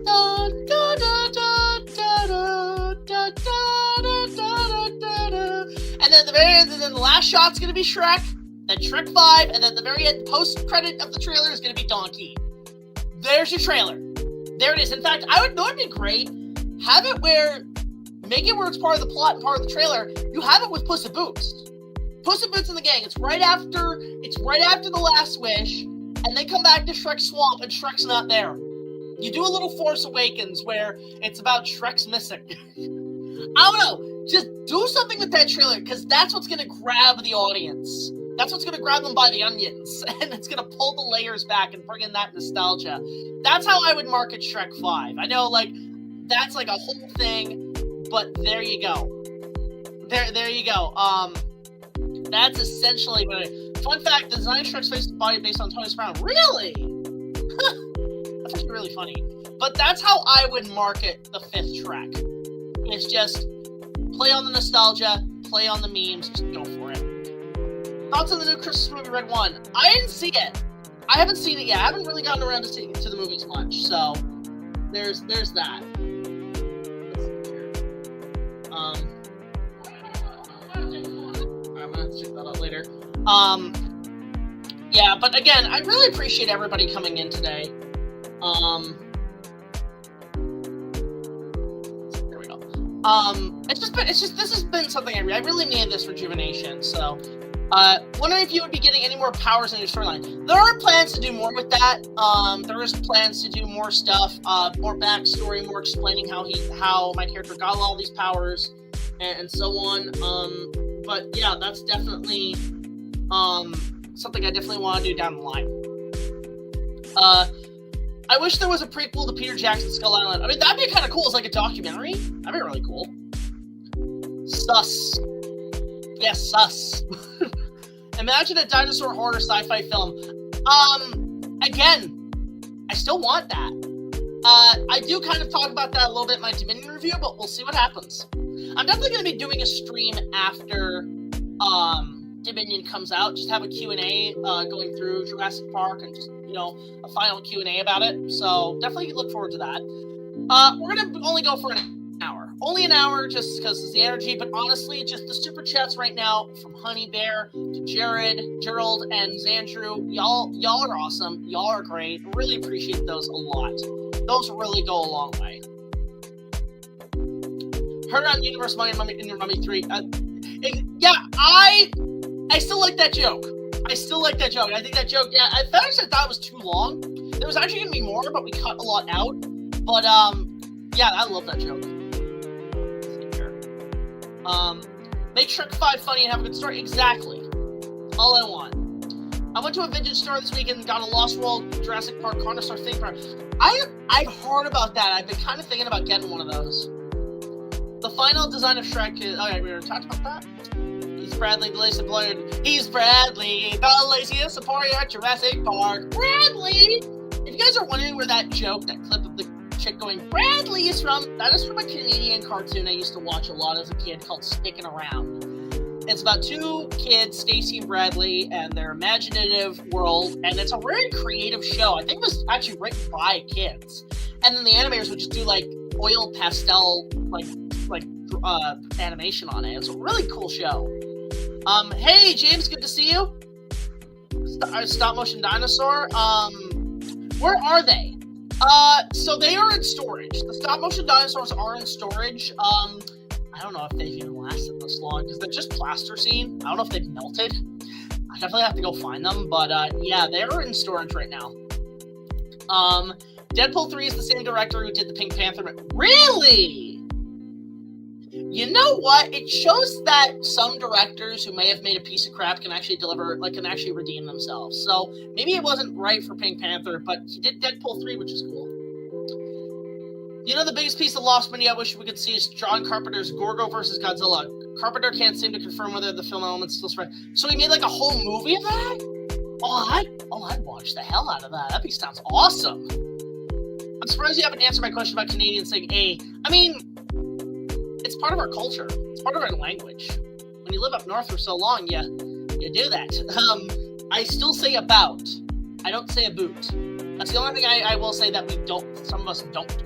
da da da da da da da da da da da. And then at the very end, and then the last shot's going to be Shrek, then Shrek 5, and then the very end post-credit of the trailer is going to be Donkey. There's your trailer. There it is. In fact, I would know it'd be great. Have it make it where it's part of the plot and part of the trailer. You have it with Puss in Boots. Puss in Boots and the Gang. It's right after The Last Wish, and they come back to Shrek Swamp, and Shrek's not there. You do a little Force Awakens where it's about Shrek's missing. I don't know. Just do something with that trailer, because that's what's going to grab the audience. That's what's going to grab them by the onions, and it's going to pull the layers back and bring in that nostalgia. That's how I would market Shrek 5. I know, like, that's like a whole thing, but there you go. There you go. That's essentially what it... Fun fact, the design of Shrek's face and body based on Tony Soprano. Really? That's actually really funny. But that's how I would market the fifth Shrek. It's just play on the nostalgia, play on the memes, just go for it. Thoughts on the new Christmas movie, Red One? I didn't see it. I haven't seen it yet. I haven't really gotten around to the movies much, so there's that. I'm gonna check that out later. Yeah, but again, I really appreciate everybody coming in today. There we go. This has been something I really needed this rejuvenation. So, wondering if you would be getting any more powers in your storyline. There are plans to do more with that. There is plans to do more stuff, more backstory, more explaining how my character got all these powers, and so on. but yeah, that's definitely something I definitely want to do down the line. I wish there was a prequel to Peter Jackson's Skull Island. I mean, that'd be kind of cool as like a documentary. That'd be really cool. Sus. Yes, sus. Imagine a dinosaur horror sci-fi film. Again, I still want that. I do kind of talk about that a little bit in my Dominion review, but we'll see what happens. I'm definitely going to be doing a stream after Dominion comes out. Just have a Q&A going through Jurassic Park and just, you know, a final Q&A about it. So definitely look forward to that. We're going to only go for an hour. Only an hour just because it's the energy, but honestly, just the super chats right now from Honey Bear to Jared, Gerald, and Xandrew. Y'all are awesome. Y'all are great. Really appreciate those a lot. Those really go a long way. Heard on Universe Money in your Mummy 3. Yeah, I still like that joke. I think that joke, yeah, I thought it was too long. There was actually going to be more, but we cut a lot out. But, yeah, I love that joke. Make Shrek 5 funny and have a good story. Exactly. All I want. I went to a vintage store this weekend and got a Lost World Jurassic Park corner store thing. I've heard about that. I've been kind of thinking about getting one of those. The final design of Shrek is... Okay, we already talked about that. He's Bradley, the lazy supporter. He's Bradley, the laziest supporter at Jurassic Park. Bradley! If you guys are wondering where that joke, that clip of the chick going, Bradley is from, that is from a Canadian cartoon I used to watch a lot as a kid called Stickin' Around. It's about two kids, Stacy and Bradley, and their imaginative world, and it's a very creative show. I think it was actually written by kids. And then the animators would just do, like, oil pastel, like animation on it. It's a really cool show. Hey, James, good to see you. Stop motion dinosaur. Where are they? So they are in storage. The stop motion dinosaurs are in storage. I don't know if they've even lasted this long because they're just plasticine. I don't know if they've melted. I definitely have to go find them, but yeah, they're in storage right now. Deadpool 3 is the same director who did the Pink Panther. Really? You know what? It shows that some directors who may have made a piece of crap can actually deliver, like, can actually redeem themselves. So maybe it wasn't right for Pink Panther, but he did Deadpool 3, which is cool. You know, the biggest piece of lost money I wish we could see is John Carpenter's Gorgo vs. Godzilla. Carpenter can't seem to confirm whether the film elements still spread. So he made like a whole movie of that? I'd watch the hell out of that. That sounds awesome. I'm surprised you haven't answered my question about Canadians saying A. I mean, it's part of our culture. It's part of our language. When you live up north for so long, you do that. I still say about. I don't say a boot. That's the only thing I will say that we don't. Some of us don't do.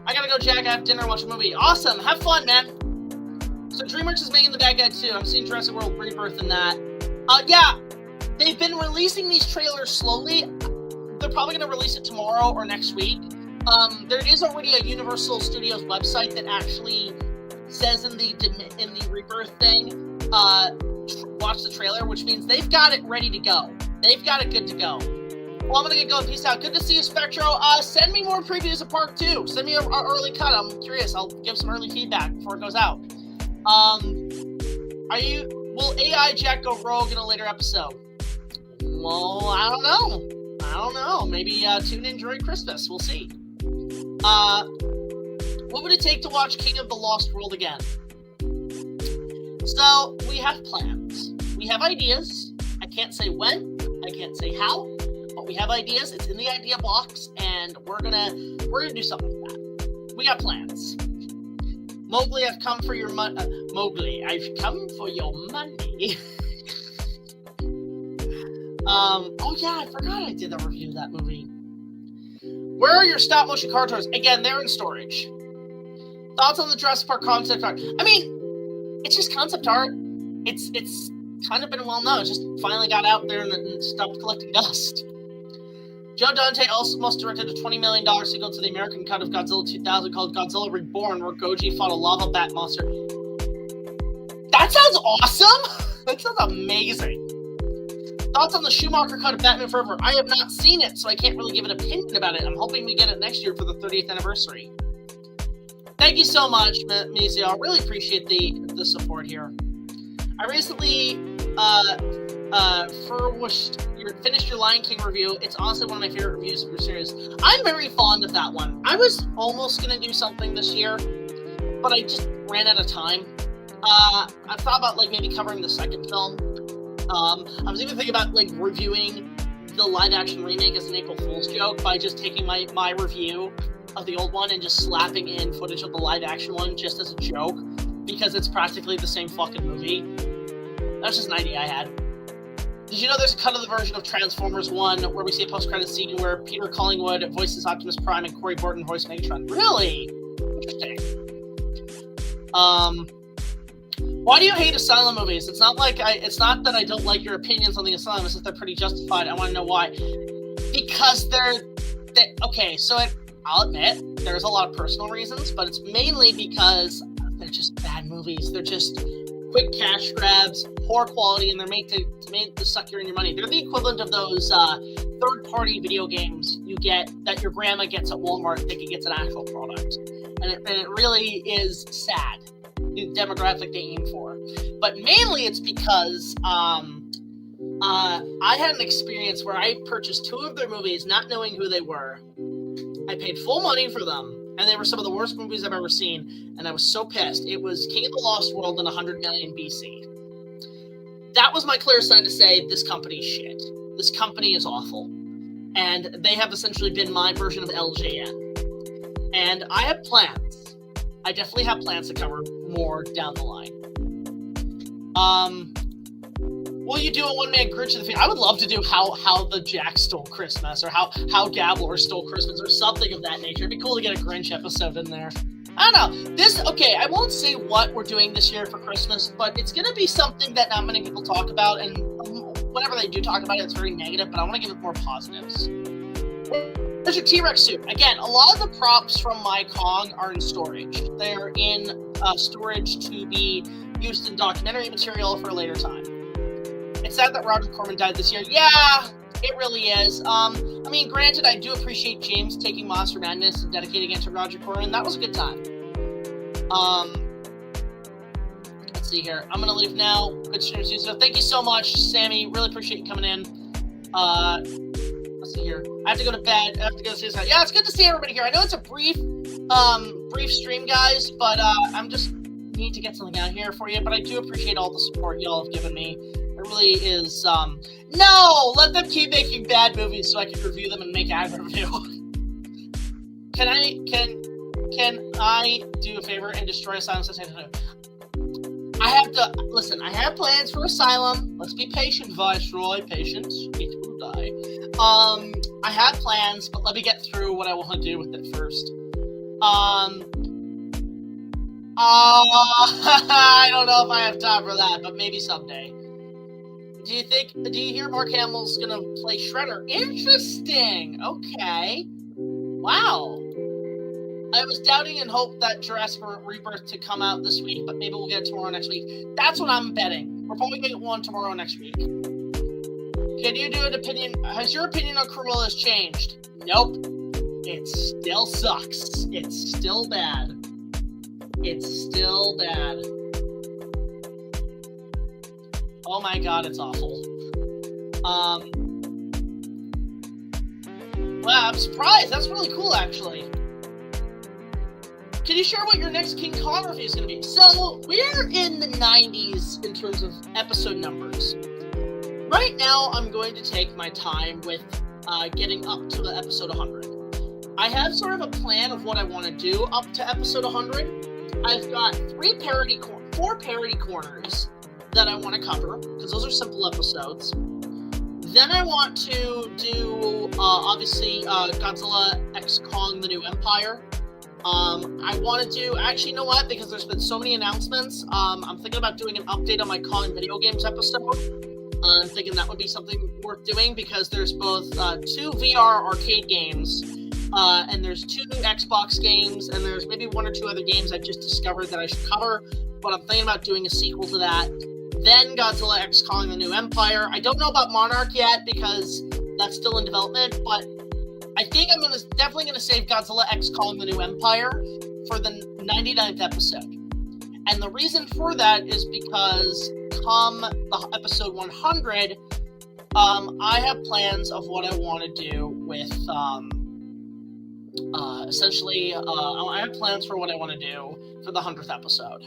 I gotta go, Jack. I have dinner and watch a movie. Awesome. Have fun, man. So DreamWorks is making the bad guy too. I'm seeing Jurassic World Rebirth in that. Yeah. They've been releasing these trailers slowly. They're probably going to release it tomorrow or next week. There is already a Universal Studios website that actually says in the Rebirth thing, watch the trailer, which means they've got it ready to go. They've got it good to go. Well, I'm going to get going. Peace out. Good to see you, Spectro. Send me more previews of Part 2. Send me an early cut. I'm curious. I'll give some early feedback before it goes out. Will AI Jack go rogue in a later episode? Well, I don't know. Maybe tune in during Christmas. We'll see. What would it take to watch King of the Lost World again? So, we have plans. We have ideas. I can't say when. I can't say how. But we have ideas. It's in the idea box, and we're gonna do something with that. We got plans. Mowgli, I've come for your money. Mowgli, I've come for your money. Oh yeah, I forgot I did a review of that movie. Where are your stop motion car tours? Again, they're in storage. Thoughts on the Jurassic Park concept art? I mean, it's just concept art. It's kind of been well known. It just finally got out there and stopped collecting dust. Joe Dante also must directed a $20 million sequel to the American cut of Godzilla 2000 called Godzilla Reborn, where Goji fought a lava bat monster. That sounds awesome! That sounds amazing. Thoughts on the Schumacher cut of Batman Forever? I have not seen it, so I can't really give an opinion about it. I'm hoping we get it next year for the 30th anniversary. Thank you so much, Micheal. I really appreciate the support here. I recently finished your Lion King review. It's honestly one of my favorite reviews of your series. I'm very fond of that one. I was almost going to do something this year, but I just ran out of time. I thought about like maybe covering the second film. I was even thinking about like reviewing the live-action remake as an April Fool's joke by just taking my review of the old one and just slapping in footage of the live-action one just as a joke, because it's practically the same fucking movie. That's just an idea I had. Did you know there's a cut of the version of Transformers 1 where we see a post-credit scene where Peter Collingwood voices Optimus Prime and Corey Burton voices Megatron? Really? Interesting. Why do you hate Asylum movies? It's not that I don't like your opinions on the Asylum, it's that they're pretty justified. I want to know why. Because okay, so I'll admit, there's a lot of personal reasons, but it's mainly because they're just bad movies. They're just quick cash grabs, poor quality, and they're made to suck you in your money. They're the equivalent of those third-party video games you get that your grandma gets at Walmart thinking it's an actual product. And it really is sad, the demographic they aim for. But mainly it's because I had an experience where I purchased 2 of their movies not knowing who they were. I paid full money for them, and they were some of the worst movies I've ever seen, and I was so pissed. It was King of the Lost World and 100 Million BC. That was my clear sign to say, this company's shit. This company is awful. And they have essentially been my version of LJN. And I have plans. I definitely have plans to cover more down the line. Will you do a one-man Grinch of the Field? I would love to do how the Jack stole Christmas, or how Gallaghar stole Christmas, or something of that nature. It'd be cool to get a Grinch episode in there. I don't know. Okay, I won't say what we're doing this year for Christmas, but it's going to be something that not many people talk about, and whenever they do talk about it, it's very negative, but I want to give it more positives. There's your T-Rex suit. Again, a lot of the props from my Kong are in storage. They're in storage to be used in documentary material for a later time. It's sad that Roger Corman died this year. Yeah, it really is. I mean, granted, I do appreciate James taking Monster Madness and dedicating it to Roger Corman. That was a good time. Let's see here. I'm going to leave now. Good stream. So thank you so much, Sammy. Really appreciate you coming in. Let's see here. I have to go to bed. I have to go see this. Yeah, it's good to see everybody here. I know it's a brief stream, guys, but I'm just need to get something out here for you. But I do appreciate all the support y'all have given me. It really is, no! Let them keep making bad movies so I can review them and make ad review. Can I do a favor and destroy Asylum? I have to, listen, I have plans for Asylum. Let's be patient, Viceroy. Patience, it will die. I have plans, but let me get through what I want to do with it first. I don't know if I have time for that, but maybe someday. Do you hear Mark Hamill's gonna play Shredder? Interesting. Okay. Wow. I was doubting and hoped that Jurassic World Rebirth to come out this week, but maybe we'll get it tomorrow next week. That's what I'm betting. We're probably getting one tomorrow next week. Can you do an opinion? Has your opinion on Cruella's changed? Nope. It still sucks. It's still bad. It's still bad. Oh my god, it's awful. Wow, I'm surprised. That's really cool, actually. Can you share what your next King Kong review is going to be? So, we're in the 90s in terms of episode numbers. Right now, I'm going to take my time with getting up to the episode 100. I have sort of a plan of what I want to do up to episode 100. I've got 4 parody corners that I want to cover, because those are simple episodes. Then I want to do, obviously, Godzilla X Kong The New Empire. I want to do, actually, you know what, because there's been so many announcements, I'm thinking about doing an update on my Kong video games episode. I'm thinking that would be something worth doing, because there's both 2 VR arcade games, and there's 2 new Xbox games, and there's maybe 1 or 2 other games I've just discovered that I should cover, but I'm thinking about doing a sequel to that. Then Godzilla X Kong The New Empire. I don't know about Monarch yet, because that's still in development, but I think I'm definitely gonna save Godzilla X Kong The New Empire for the 99th episode. And the reason for that is because come the episode 100, I have plans of what I want to do with, essentially, I have plans for what I want to do for the 100th episode.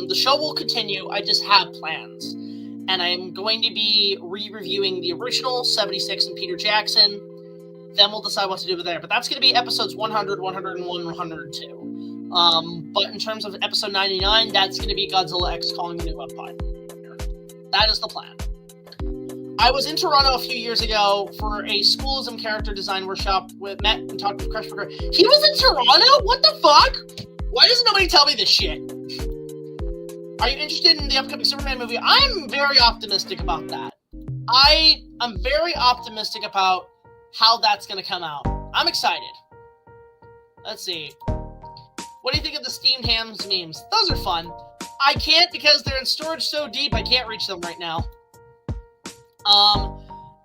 The show will continue, I just have plans. And I'm going to be re-reviewing the original 76 and Peter Jackson. Then we'll decide what to do with there. But that's going to be episodes 100, 101, 102. But in terms of episode 99, that's going to be Godzilla X Calling the New Empire. That is the plan. I was in Toronto a few years ago for a schoolism character design workshop. Met and talked with Crush Burger. He was in Toronto? What the fuck? Why doesn't nobody tell me this shit? Are you interested in the upcoming Superman movie? I'm very optimistic about that. I am very optimistic about how that's going to come out. I'm excited. Let's see. What do you think of the steamed hams memes? Those are fun. I can't because they're in storage so deep I can't reach them right now.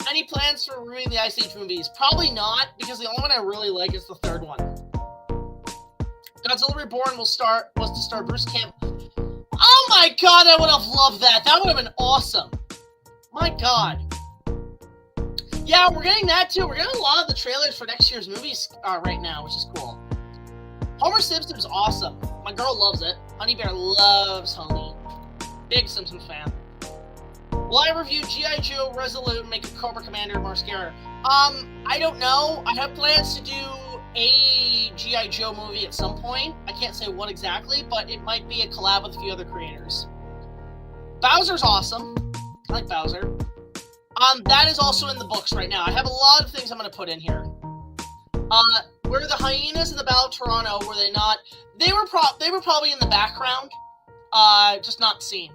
Any plans for reviewing the Ice Age movies? Probably not, because the only one I really like is the third one. Godzilla Reborn was to star Bruce Campbell. Oh my god, I would have loved that. That would have been awesome. My god. Yeah, we're getting that too. We're getting a lot of the trailers for next year's movies right now, which is cool. Homer Simpson is awesome. My girl loves it. Honey Bear loves Honey. Big Simpson fan. Will I review G.I. Joe Resolute and make a Cobra Commander more scary? I don't know. I have plans to do a G.I. Joe movie at some point. I can't say what exactly, but it might be a collab with a few other creators. Bowser's awesome. I like Bowser. That is also in the books right now. I have a lot of things I'm going to put in here. Were the hyenas in the Battle of Toronto, were they not? They were probably in the background, just not seen.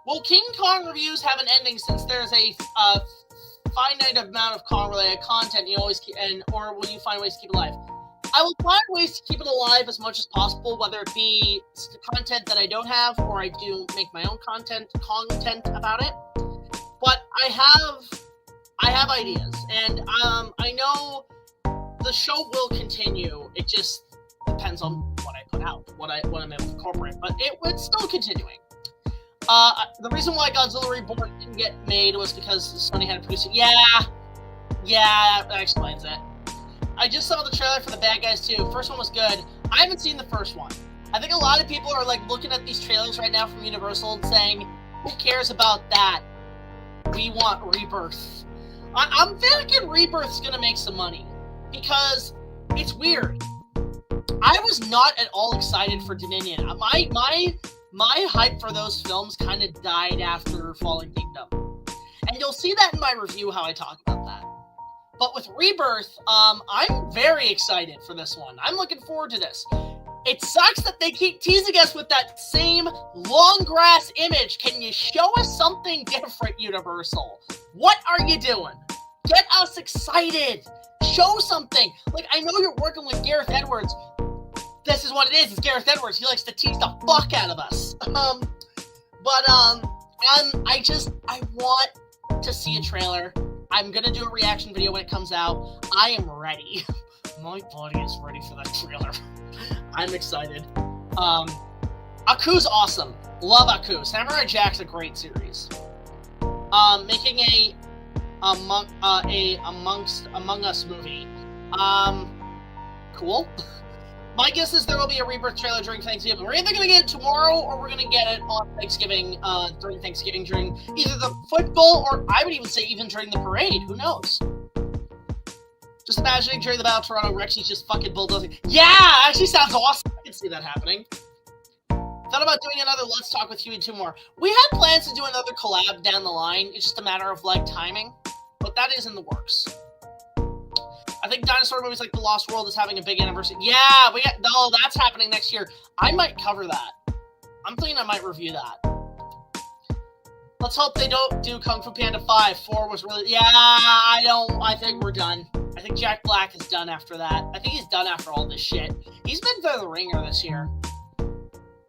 Will King Kong reviews have an ending since there's a finite amount of Kong-related content you always keep, or will you find ways to keep it alive? I will find ways to keep it alive as much as possible, whether it be content that I don't have or I do make my own content about it. But I have ideas, and I know the show will continue. It just depends on what I put out, what I'm able to incorporate. But it's still continuing. The reason why Godzilla Reborn didn't get made was because Sony had to produce it. Yeah, that explains it. I just saw the trailer for The Bad Guys 2. First one was good. I haven't seen the first one. I think a lot of people are like looking at these trailers right now from Universal and saying, who cares about that? We want Rebirth. I'm thinking Rebirth's gonna make some money. Because it's weird. I was not at all excited for Dominion. My hype for those films kind of died after Fallen Kingdom. And you'll see that in my review how I talk about that. But with Rebirth, I'm very excited for this one. I'm looking forward to this. It sucks that they keep teasing us with that same long grass image. Can you show us something different, Universal? What are you doing? Get us excited. Show something. Like, I know you're working with Gareth Edwards. This is what it is. It's Gareth Edwards. He likes to tease the fuck out of us. I want to see a trailer. I'm gonna do a reaction video when it comes out. I am ready. My body is ready for that trailer. I'm excited. Aku's awesome. Love Aku. Samurai Jack's a great series. Making a Among Us movie. Cool. My guess is there will be a Rebirth trailer during Thanksgiving. We're either going to get it tomorrow or we're going to get it on Thanksgiving, during Thanksgiving, during either the football or I would even say even during the parade. Who knows? Just imagining during the Battle of Toronto, Rexy's just fucking bulldozing. Yeah! Actually sounds awesome. I can see that happening. Thought about doing another Let's Talk with you and two more. We had plans to do another collab down the line. It's just a matter of, like, timing. But that is in the works. I think dinosaur movies like The Lost World is having a big anniversary. Yeah, that's happening next year. I might cover that. I'm thinking I might review that. Let's hope they don't do Kung Fu Panda 5. 4 was really... Yeah, I think we're done. I think Jack Black is done after that. I think he's done after all this shit. He's been through the ringer this year.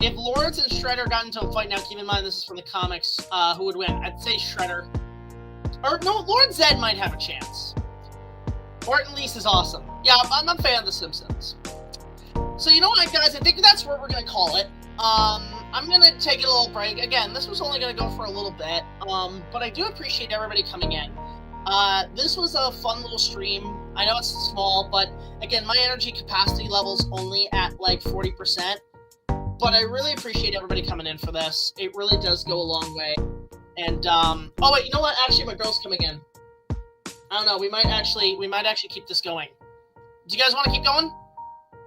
If Lawrence and Shredder got into a fight now, keep in mind this is from the comics, who would win? I'd say Shredder. Or, no, Lord Zed might have a chance. Orton Lease is awesome. Yeah, I'm a fan of The Simpsons. So you know what, guys? I think that's what we're going to call it. I'm gonna take a little break. Again, this was only gonna go for a little bit, but I do appreciate everybody coming in. This was a fun little stream. I know it's small, but again, my energy capacity level's only at like 40%. But I really appreciate everybody coming in for this. It really does go a long way. And oh wait, you know what? Actually, my girl's coming in. I don't know. We might actually keep this going. Do you guys want to keep going?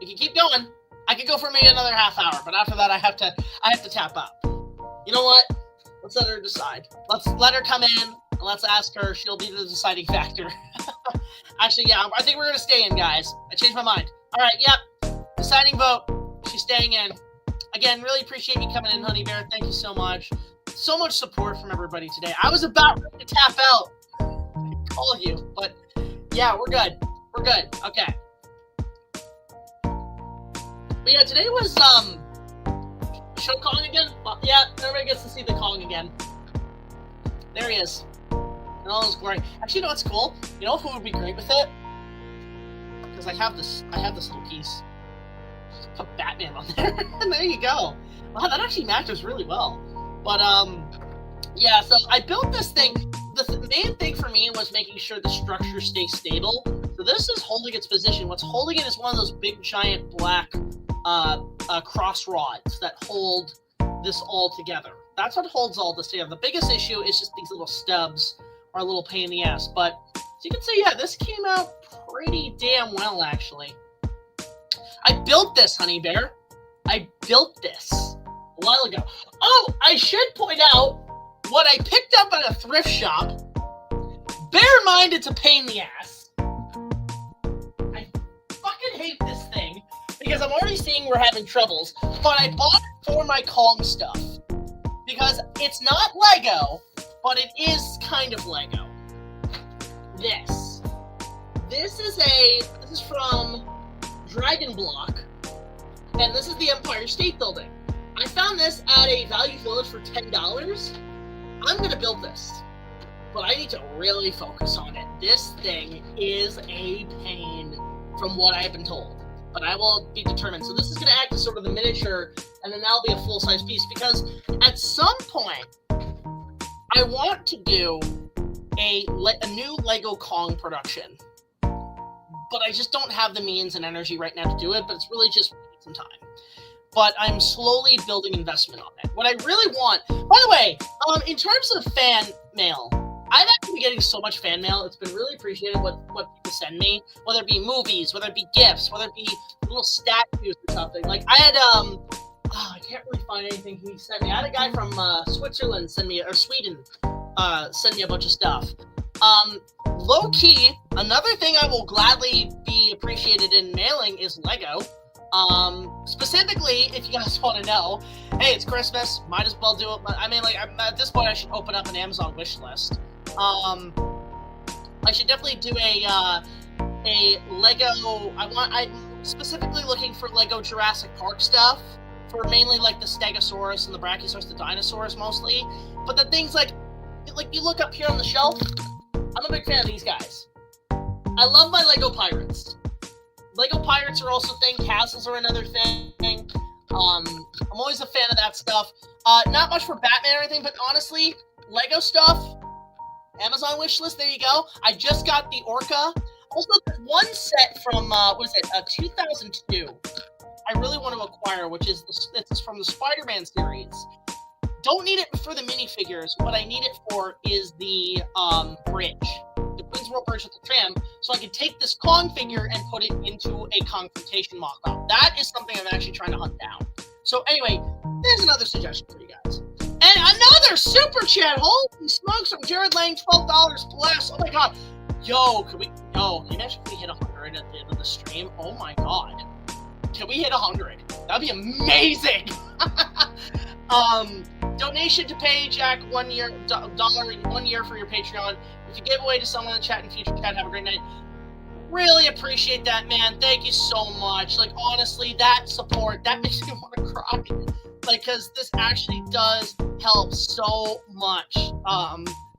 We can keep going. I could go for maybe another half hour, but after that, I have to tap out. You know what? Let's let her decide. Let's let her come in and let's ask her. She'll be the deciding factor. Actually, yeah, I think we're gonna stay in, guys. I changed my mind. All right, yep. Deciding vote. She's staying in. Again, really appreciate you coming in, Honey Bear. Thank you so much. So much support from everybody today. I was about ready to tap out. I call you, but yeah, we're good. We're good. Okay. But yeah, today was show Kong again. Well, yeah, everybody gets to see the Kong again. There he is, in all his glory. Actually, you know what's cool? You know who would be great with it? Because I have this little piece. Just put Batman on there, and there you go. Wow, that actually matches really well. But yeah. So I built this thing. The main thing for me was making sure the structure stays stable. So this is holding its position. What's holding it is one of those big, giant black cross rods that hold this all together. That's what holds all this together. The biggest issue is just these little stubs are a little pain in the ass. But as you can see, yeah, this came out pretty damn well, actually. I built this, Honey Bear. I built this a while ago. Oh, I should point out what I picked up at a thrift shop. Bear in mind, it's a pain in the ass. I fucking hate this thing because I'm already seeing we're having troubles, but I bought it for my Kong stuff because it's not Lego, but it is kind of Lego. This is from Dragon Block, and this is the Empire State Building. I found this at a Value Village for $10. I'm gonna build this, but I need to really focus on it. This thing is a pain from what I've been told, but I will be determined. So this is gonna act as sort of the miniature, and then that'll be a full-size piece, because at some point, I want to do a new Lego Kong production, but I just don't have the means and energy right now to do it, but it's really just some time. But I'm slowly building investment on it. What I really want, by the way, in terms of fan mail, I've actually been getting so much fan mail. It's been really appreciated what people send me, whether it be movies, whether it be gifts, whether it be little statues or something. Like I had, I can't really find anything he sent me. I had a guy from Switzerland send me, or Sweden, send me a bunch of stuff. Low key, another thing I will gladly be appreciated in mailing is Lego. Specifically, if you guys want to know, hey, it's Christmas, might as well do it. I mean, like, at this point, I should open up an Amazon wish list. I should definitely do a Lego. I'm specifically looking for Lego Jurassic Park stuff for mainly like the Stegosaurus and the Brachiosaurus, the dinosaurs mostly. But the things like you look up here on the shelf, I'm a big fan of these guys. I love my Lego Pirates. Lego Pirates are also a thing. Castles are another thing. I'm always a fan of that stuff. Not much for Batman or anything, but honestly, Lego stuff, Amazon wishlist, there you go. I just got the Orca. Also, one set from, 2002, I really want to acquire, which is it's from the Spider-Man series. Don't need it for the minifigures. What I need it for is the bridge. The Queen's World Bridge with the tram, so I can take this Kong figure and put it into a confrontation mock-up. That is something I'm actually trying to hunt down. So anyway, there's another suggestion for you guys. And another super chat! Holy smokes, from Jared Lang, $12 plus. Oh my god. Yo, can you imagine if we hit 100 at the end of the stream? Oh my god. Can we hit 100? That'd be amazing! Donation to pay Jack $1 1 year for your Patreon. If you give away to someone in the chat and future chat, have a great night. Really appreciate that, man. Thank you so much. Like, honestly, that support, that makes me want to cry. Like, because this actually does help so much.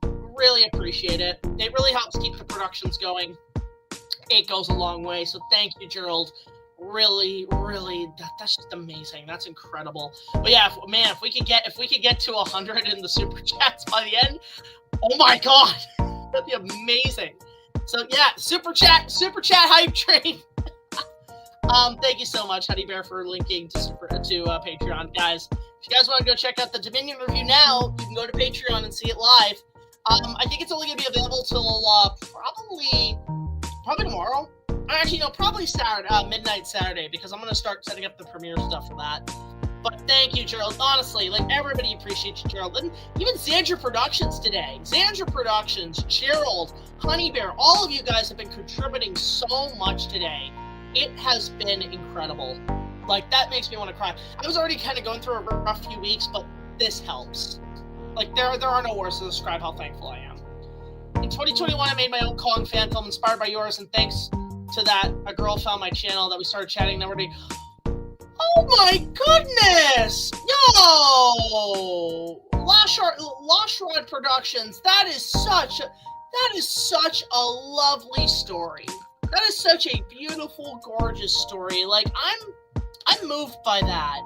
Really appreciate it. It really helps keep the productions going. It goes a long way. So thank you, Gerald. really, that's just amazing. That's incredible. But yeah, if we could get to 100 in the super chats by the end, oh my god, that'd be amazing. So yeah, super chat hype train. Thank you so much, Honey Bear, for linking to Patreon, guys. If you guys want to go check out the Dominion review now, you can go to Patreon and see it live. I think it's only going to be available till probably tomorrow. Actually, no, probably Saturday, midnight Saturday, because I'm going to start setting up the premiere stuff for that. But thank you, Gerald. Honestly, like, everybody appreciates you, Gerald. And even Xandrew Productions today. Xandrew Productions, Gerald, Honey Bear, all of you guys have been contributing so much today. It has been incredible. Like, that makes me want to cry. I was already kind of going through a rough few weeks, but this helps. Like, there are no words to describe how thankful I am. In 2021, I made my own Kong fan film inspired by yours, and thanks to that, a girl found my channel that we started chatting, and everybody, oh my goodness! Yo! Lost Rod Productions, that is such a lovely story. That is such a beautiful, gorgeous story. Like, I'm moved by that.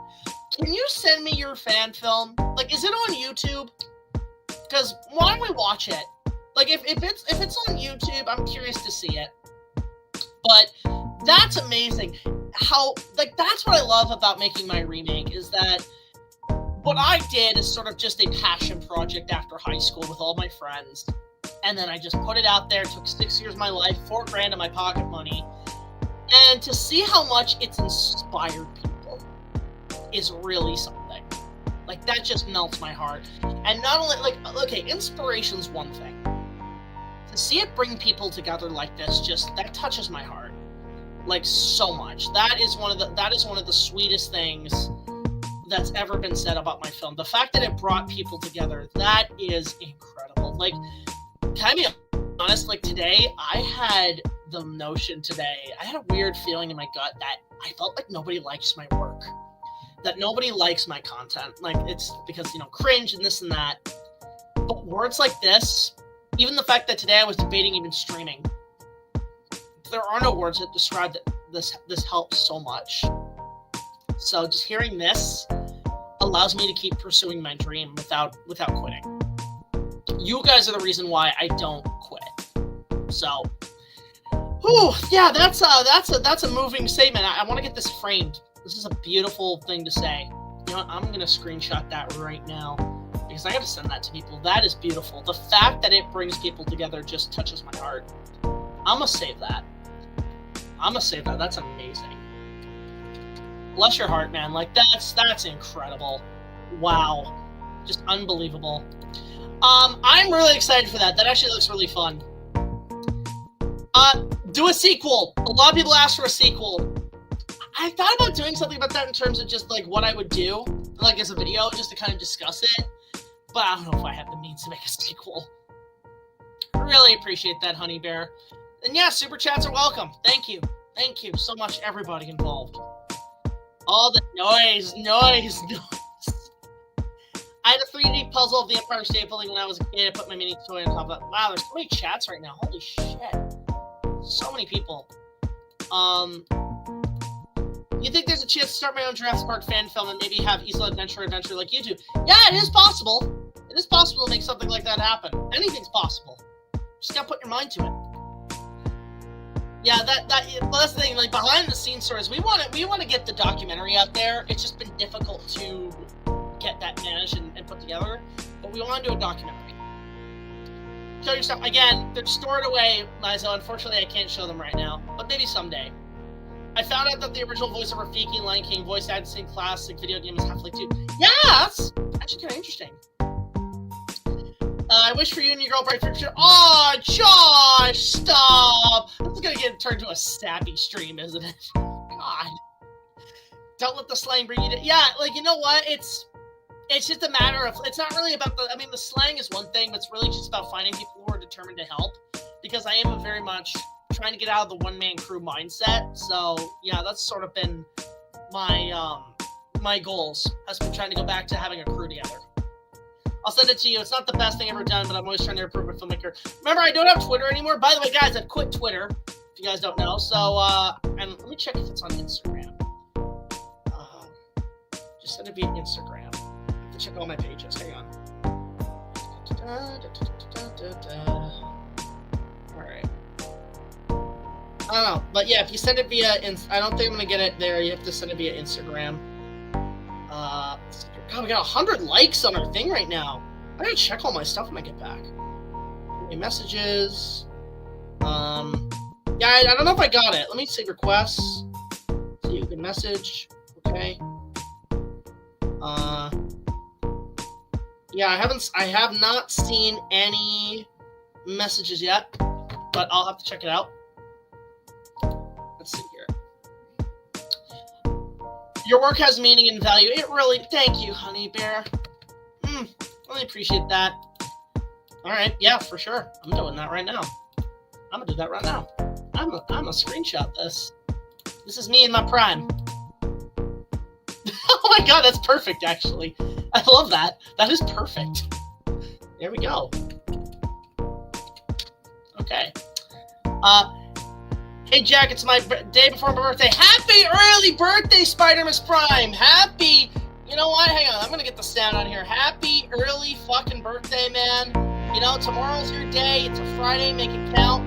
Can you send me your fan film? Like, is it on YouTube? Because why don't we watch it? Like, if it's on YouTube, I'm curious to see it. But that's amazing. How, like, that's what I love about making my remake, is that what I did is sort of just a passion project after high school with all my friends. And then I just put it out there. It took 6 years of my life, $4,000 of my pocket money. And to see how much it's inspired people is really something. Like, that just melts my heart. And not only, like, okay, inspiration's one thing. To see it bring people together like this, that touches my heart. Like, so much. That is one of the sweetest things that's ever been said about my film. The fact that it brought people together, that is incredible. Like, can I be honest? Like, today, I had the notion today, I had a weird feeling in my gut that I felt like nobody likes my work. That nobody likes my content. Like, it's because, cringe and this and that. But words like this, even the fact that today I was debating even streaming, there are no words that describe that this helps so much. So just hearing this allows me to keep pursuing my dream without quitting. You guys are the reason why I don't quit. So, whew, yeah, that's a moving statement. I want to get this framed. This is a beautiful thing to say. You know what? I'm gonna screenshot that right now because I got to send that to people. That is beautiful. The fact that it brings people together just touches my heart. I'm gonna save that. That's amazing. Bless your heart, man. Like, that's incredible. Wow, just unbelievable. I'm really excited for that. That actually looks really fun. Do a sequel. A lot of people ask for a sequel. I thought about doing something about that in terms of just, like, what I would do, like, as a video, just to kind of discuss it. But I don't know if I have the means to make a sequel. Really appreciate that, Honey Bear. And yeah, super chats are welcome. Thank you. Thank you so much, everybody involved. All the noise. I had a 3D puzzle of the Empire State Building when I was a kid. I put my mini toy on top of that. Wow, there's so many chats right now. Holy shit. So many people. You think there's a chance to start my own Jurassic Park fan film and maybe have Isla Adventure like you do? Yeah, it is possible. It is possible to make something like that happen. Anything's possible. Just gotta put your mind to it. Yeah, that's the thing. Like, behind the scenes stories, we want to get the documentary out there. It's just been difficult to get that managed and put together, but we want to do a documentary. Show your stuff. Again, they're stored away, Liza. Unfortunately, I can't show them right now, but maybe someday. I found out that the original voice of Rafiki in Lion King voice acted in classic video game is Half-Life 2. Yeah, that's actually kind of interesting. I wish for you and your girl bright future. Oh, Josh, stop! This is gonna get turned to a sappy stream, isn't it? God. Don't let the slang bring you to... Yeah, like, you know what? It's just a matter of... It's not really about the... I mean, the slang is one thing, but it's really just about finding people who are determined to help. Because I am very much trying to get out of the one-man crew mindset. So, yeah, that's sort of been my my goals. Has been trying to go back to having a crew together. I'll send it to you. It's not the best thing ever done, but I'm always trying to improve my filmmaker. Remember, I don't have Twitter anymore. By the way, guys, I've quit Twitter. If if you guys don't know. So, and let me check if it's on Instagram. Just send it via Instagram. I have to check all my pages. Hang on. Alright. I don't know, but yeah, if you send it via, I don't think I'm gonna get it there. You have to send it via Instagram. God, we got 100 likes on our thing right now. I gotta check all my stuff when I get back. Any messages? Yeah, I don't know if I got it. Let me see requests. See, you can message. Okay. Yeah, I have not seen any messages yet, but I'll have to check it out. Let's see here. Your work has meaning and value. It really, thank you, honey bear. Really appreciate that. All right, yeah, for sure. I'm doing that right now. I'm gonna do that right now. I'm gonna screenshot this. This is me in my prime. Oh my god, that's perfect, actually. I love that. That is perfect. There we go. Okay. Hey, Jack, it's my day before my birthday. Happy early birthday, Spider-Man Prime. Happy... You know what? Hang on. I'm going to get the sound on here. Happy early fucking birthday, man. You know, tomorrow's your day. It's a Friday. Make it count.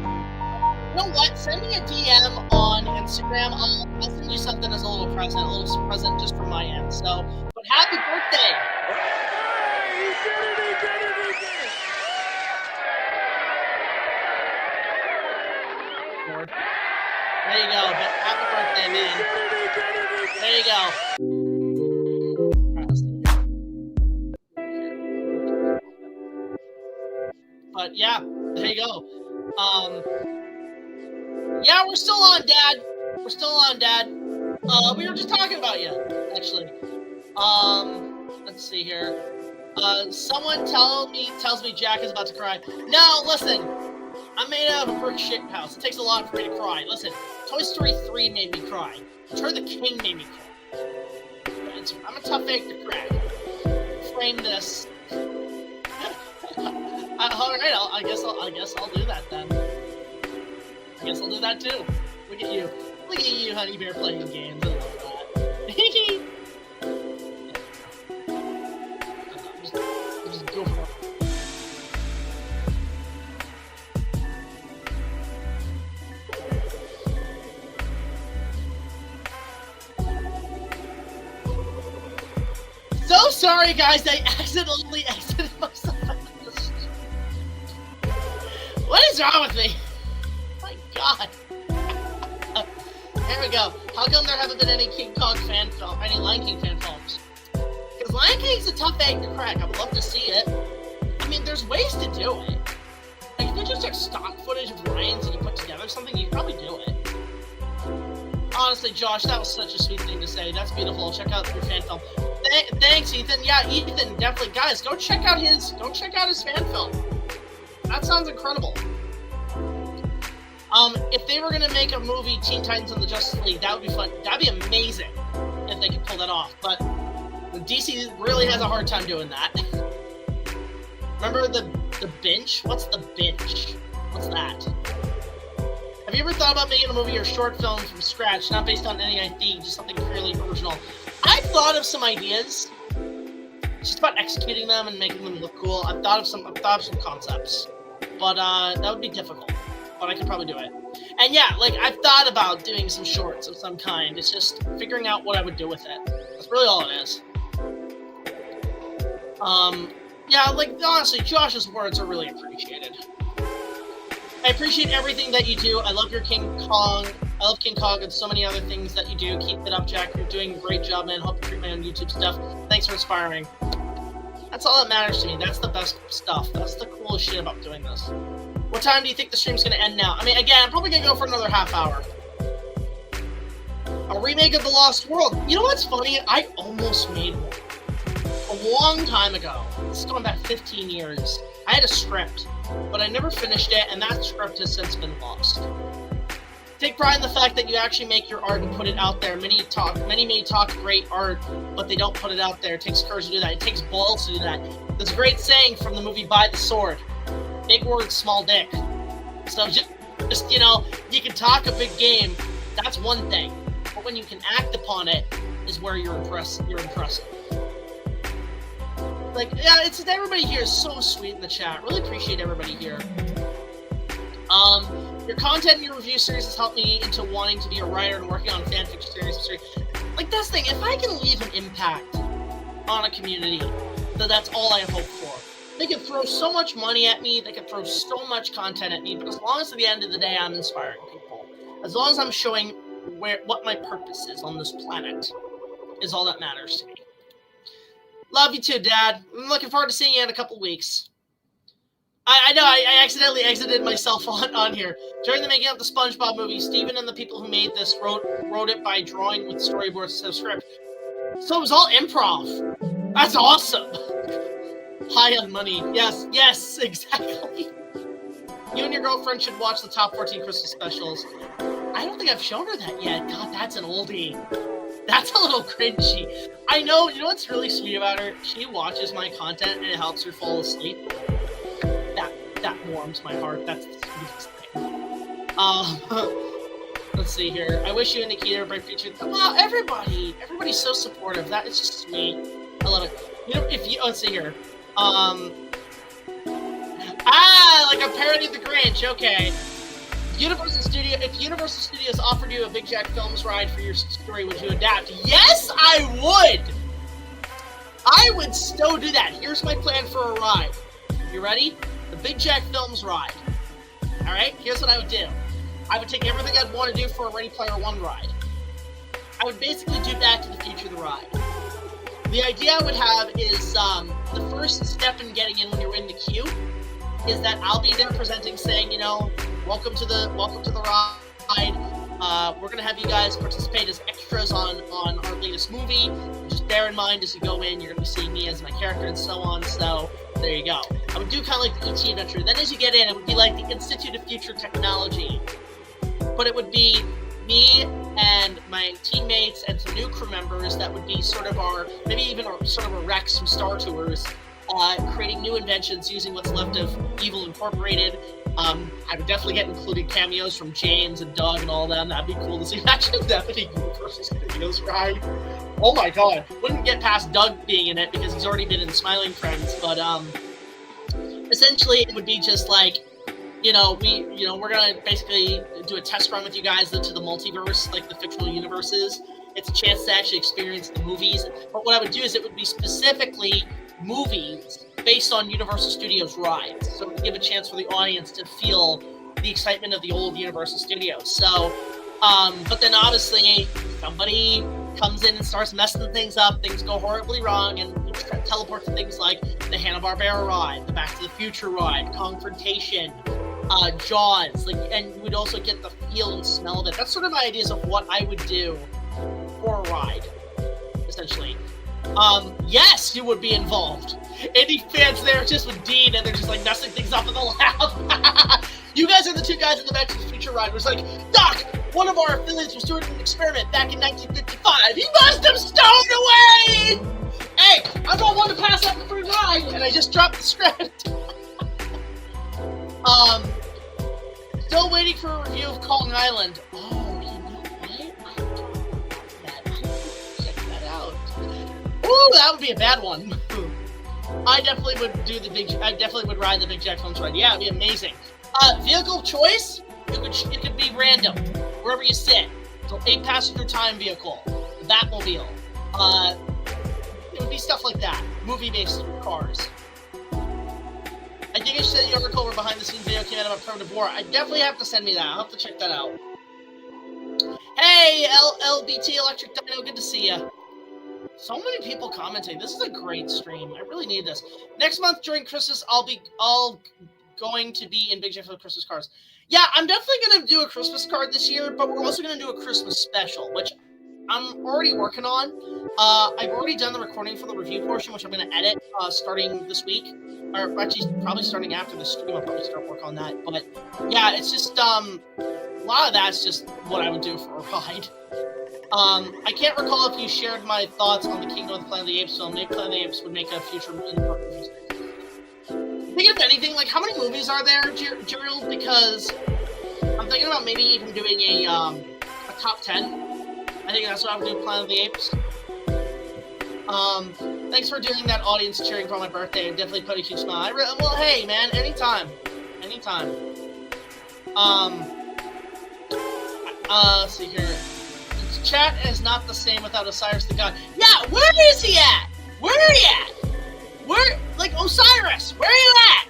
You know what? Send me a DM on Instagram. I'll send you something as a little present just from my end. So, but happy birthday. Hey, he did it. Lord. There you go. But happy birthday, man. There you go. But yeah, there you go. Yeah, we're still on, Dad. We're still on, Dad. We were just talking about you, actually. Let's see here. Someone tells me Jack is about to cry. No, listen. I'm made out of a brick shit house. It takes a lot for me to cry. Listen, Toy Story 3 made me cry. Return the King made me cry. I'm a tough egg to crack. Frame this. All right, I guess I'll do that then. I guess I'll do that too. Look at you, honey bear, playing games. I love that. just go for it. So sorry, guys. I accidentally exited myself. What is wrong with me? My God. There we go. How come there haven't been any any Lion King fan films? Because Lion King's a tough egg to crack. I would love to see it. I mean, there's ways to do it. Like, if you just took stock footage of Lions and you put together something, you could probably do it. Honestly, Josh, that was such a sweet thing to say. That's beautiful. Check out your fan film. Thanks, Ethan. Yeah, Ethan, definitely. Guys, go check out his fan film. That sounds incredible. If they were gonna make a movie, Teen Titans and the Justice League, that would be fun. That'd be amazing if they could pull that off. But DC really has a hard time doing that. Remember the bench? What's the bench? What's that? Have you ever thought about making a movie or short film from scratch, not based on any IP, just something purely original? I've thought of some ideas. It's just about executing them and making them look cool. I've thought of some concepts, but that would be difficult. But I could probably do it. And yeah, like, I've thought about doing some shorts of some kind. It's just figuring out what I would do with it. That's really all it is. Yeah, like, honestly, Josh's words are really appreciated. I appreciate everything that you do. I love your King Kong. I love King Kong and so many other things that you do. Keep it up, Jack. You're doing a great job, man. Hope you treat me on YouTube stuff. Thanks for inspiring. That's all that matters to me. That's the best stuff. That's the coolest shit about doing this. What time do you think the stream's going to end now? I mean, again, I'm probably going to go for another half hour. A remake of The Lost World. You know what's funny? I almost made one. A long time ago. This is going back 15 years. I had a script, but I never finished it, and that script has since been lost. Take pride in the fact that you actually make your art and put it out there. Many may talk great art, but they don't put it out there. It takes courage to do that. It takes balls to do that. There's a great saying from the movie By the Sword. Big word, small dick. So just Just, you know, you can talk a big game, that's one thing. But when you can act upon it is where you're impressive. Like, yeah, it's everybody here is so sweet in the chat. Really appreciate everybody here. Your content and your review series has helped me into wanting to be a writer and working on fanfiction series. Like, that's the thing, if I can leave an impact on a community, then that's all I hope for. They can throw so much money at me, they can throw so much content at me, but as long as at the end of the day I'm inspiring people, as long as I'm showing what my purpose is on this planet, is all that matters to me. Love you too, Dad. I'm looking forward to seeing you in a couple weeks. I know, I accidentally exited myself on here. During the making of the SpongeBob movie, Steven and the people who made this wrote it by drawing with storyboards instead of script. So it was all improv. That's awesome. High on money. Yes, exactly. You and your girlfriend should watch the top 14 Christmas specials. I don't think I've shown her that yet. God, that's an oldie. That's a little cringy. I know, you know what's really sweet about her? She watches my content and it helps her fall asleep. That warms my heart. That's the sweetest thing. Let's see here. I wish you and Nikita were bright future. Wow, everybody's so supportive. That is just sweet. I love it. You know, let's see here. Like a parody of the Grinch. Okay. If Universal Studios offered you a Big Jack Films ride for your story, would you adapt? Yes, I would. I would still do that. Here's my plan for a ride. You ready? The Big Jack Films ride. All right. Here's what I would do. I would take everything I'd want to do for a Ready Player One ride. I would basically do Back to the Future the ride. The idea I would have is the first step in getting in when you're in the queue is that I'll be there presenting, saying, you know, welcome to the ride. We're gonna have you guys participate as extras on our latest movie. Just bear in mind as you go in, you're gonna be seeing me as my character and so on. So there you go. I would do kind of like the ET adventure. Then as you get in, it would be like the Institute of Future Technology, but it would be me and my teammates and some new crew members that would be sort of maybe even sort of a Rex from Star Tours, creating new inventions using what's left of Evil Incorporated. I would definitely get included cameos from James and Doug and all them. That'd be cool to see. Imagine that would be Universal Studios ride. Oh my god. Wouldn't get past Doug being in it because he's already been in Smiling Friends, but essentially it would be just like, we're gonna basically do a test run with you guys into the multiverse, like the fictional universes. It's a chance to actually experience the movies. But what I would do is it would be specifically movies based on Universal Studios rides. So to give a chance for the audience to feel the excitement of the old Universal Studios. So, but then obviously somebody comes in and starts messing things up, things go horribly wrong, and you teleport to things like the Hanna-Barbera ride, the Back to the Future ride, Confrontation, Jaws, and you would also get the feel and smell of it. That's sort of my ideas of what I would do for a ride, essentially. Yes, you would be involved. IndiFans there just with Dean, and they're just like messing things up in the lab. You guys are the two guys in the Back to the Future ride. It was like, Doc, one of our affiliates was doing an experiment back in 1955. He must have stoned away! Hey, I don't want to pass up the free ride, and I just dropped the script. Still waiting for a review of Kong Island. Oh, you know what? I check that out. Ooh, that would be a bad one. I definitely would ride the Big Jack Films ride. Yeah, it'd be amazing. Vehicle choice? It could be random, wherever you sit. So 8-passenger time vehicle, Batmobile. It would be stuff like that. Movie-based cars. I think I should send the article where behind-the-scenes video came out about primitive war. I definitely have to send me that. I'll have to check that out. Hey, LBT Electric Dino, good to see ya. So many people commenting. This is a great stream. I really need this. Next month during Christmas, I'll going to be in Big Jack for Christmas cards. Yeah, I'm definitely going to do a Christmas card this year, but we're also going to do a Christmas special, which I'm already working on. I've already done the recording for the review portion, which I'm going to edit starting this week. Or actually, probably starting after the stream, I'll probably start work on that. But yeah, it's just, a lot of that's just what I would do for a ride. I can't recall if you shared my thoughts on the Kingdom of the Planet of the Apes film. Maybe Planet of the Apes would make a future movie. Thinking of anything, like, how many movies are there, Gerald? Because I'm thinking about maybe even doing a top 10. I think that's what I would do, Planet of the Apes. Thanks for doing that audience cheering for my birthday. It definitely put a huge smile. Well, hey, man, anytime. Anytime. Let's see here. Chat is not the same without Osiris the God. Yeah, where is he at? Where are you at? Where, like, Osiris, where are you at?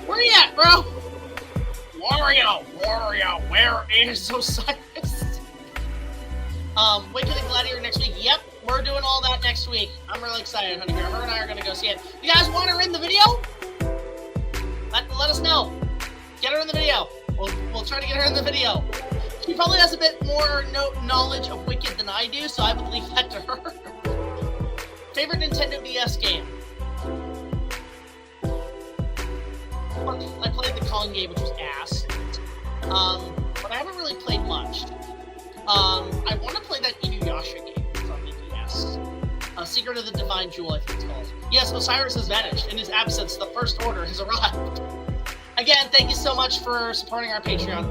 Where are you at, bro? Wario, where is Osiris? Wicked and Gladiator next week. Yep, we're doing all that next week. I'm really excited, honey. Her and I are gonna go see it. You guys want her in the video? Let us know. Get her in the video. We'll try to get her in the video. She probably has a bit more knowledge of Wicked than I do, so I would leave that to her. Favorite Nintendo DS game? I played the Kong game, which was ass. But I haven't really played much. I want to play that Inuyasha game from the DS. Secret of the Divine Jewel, I think it's called. Yes, Osiris has vanished. In his absence, the First Order has arrived. Again, thank you so much for supporting our Patreon.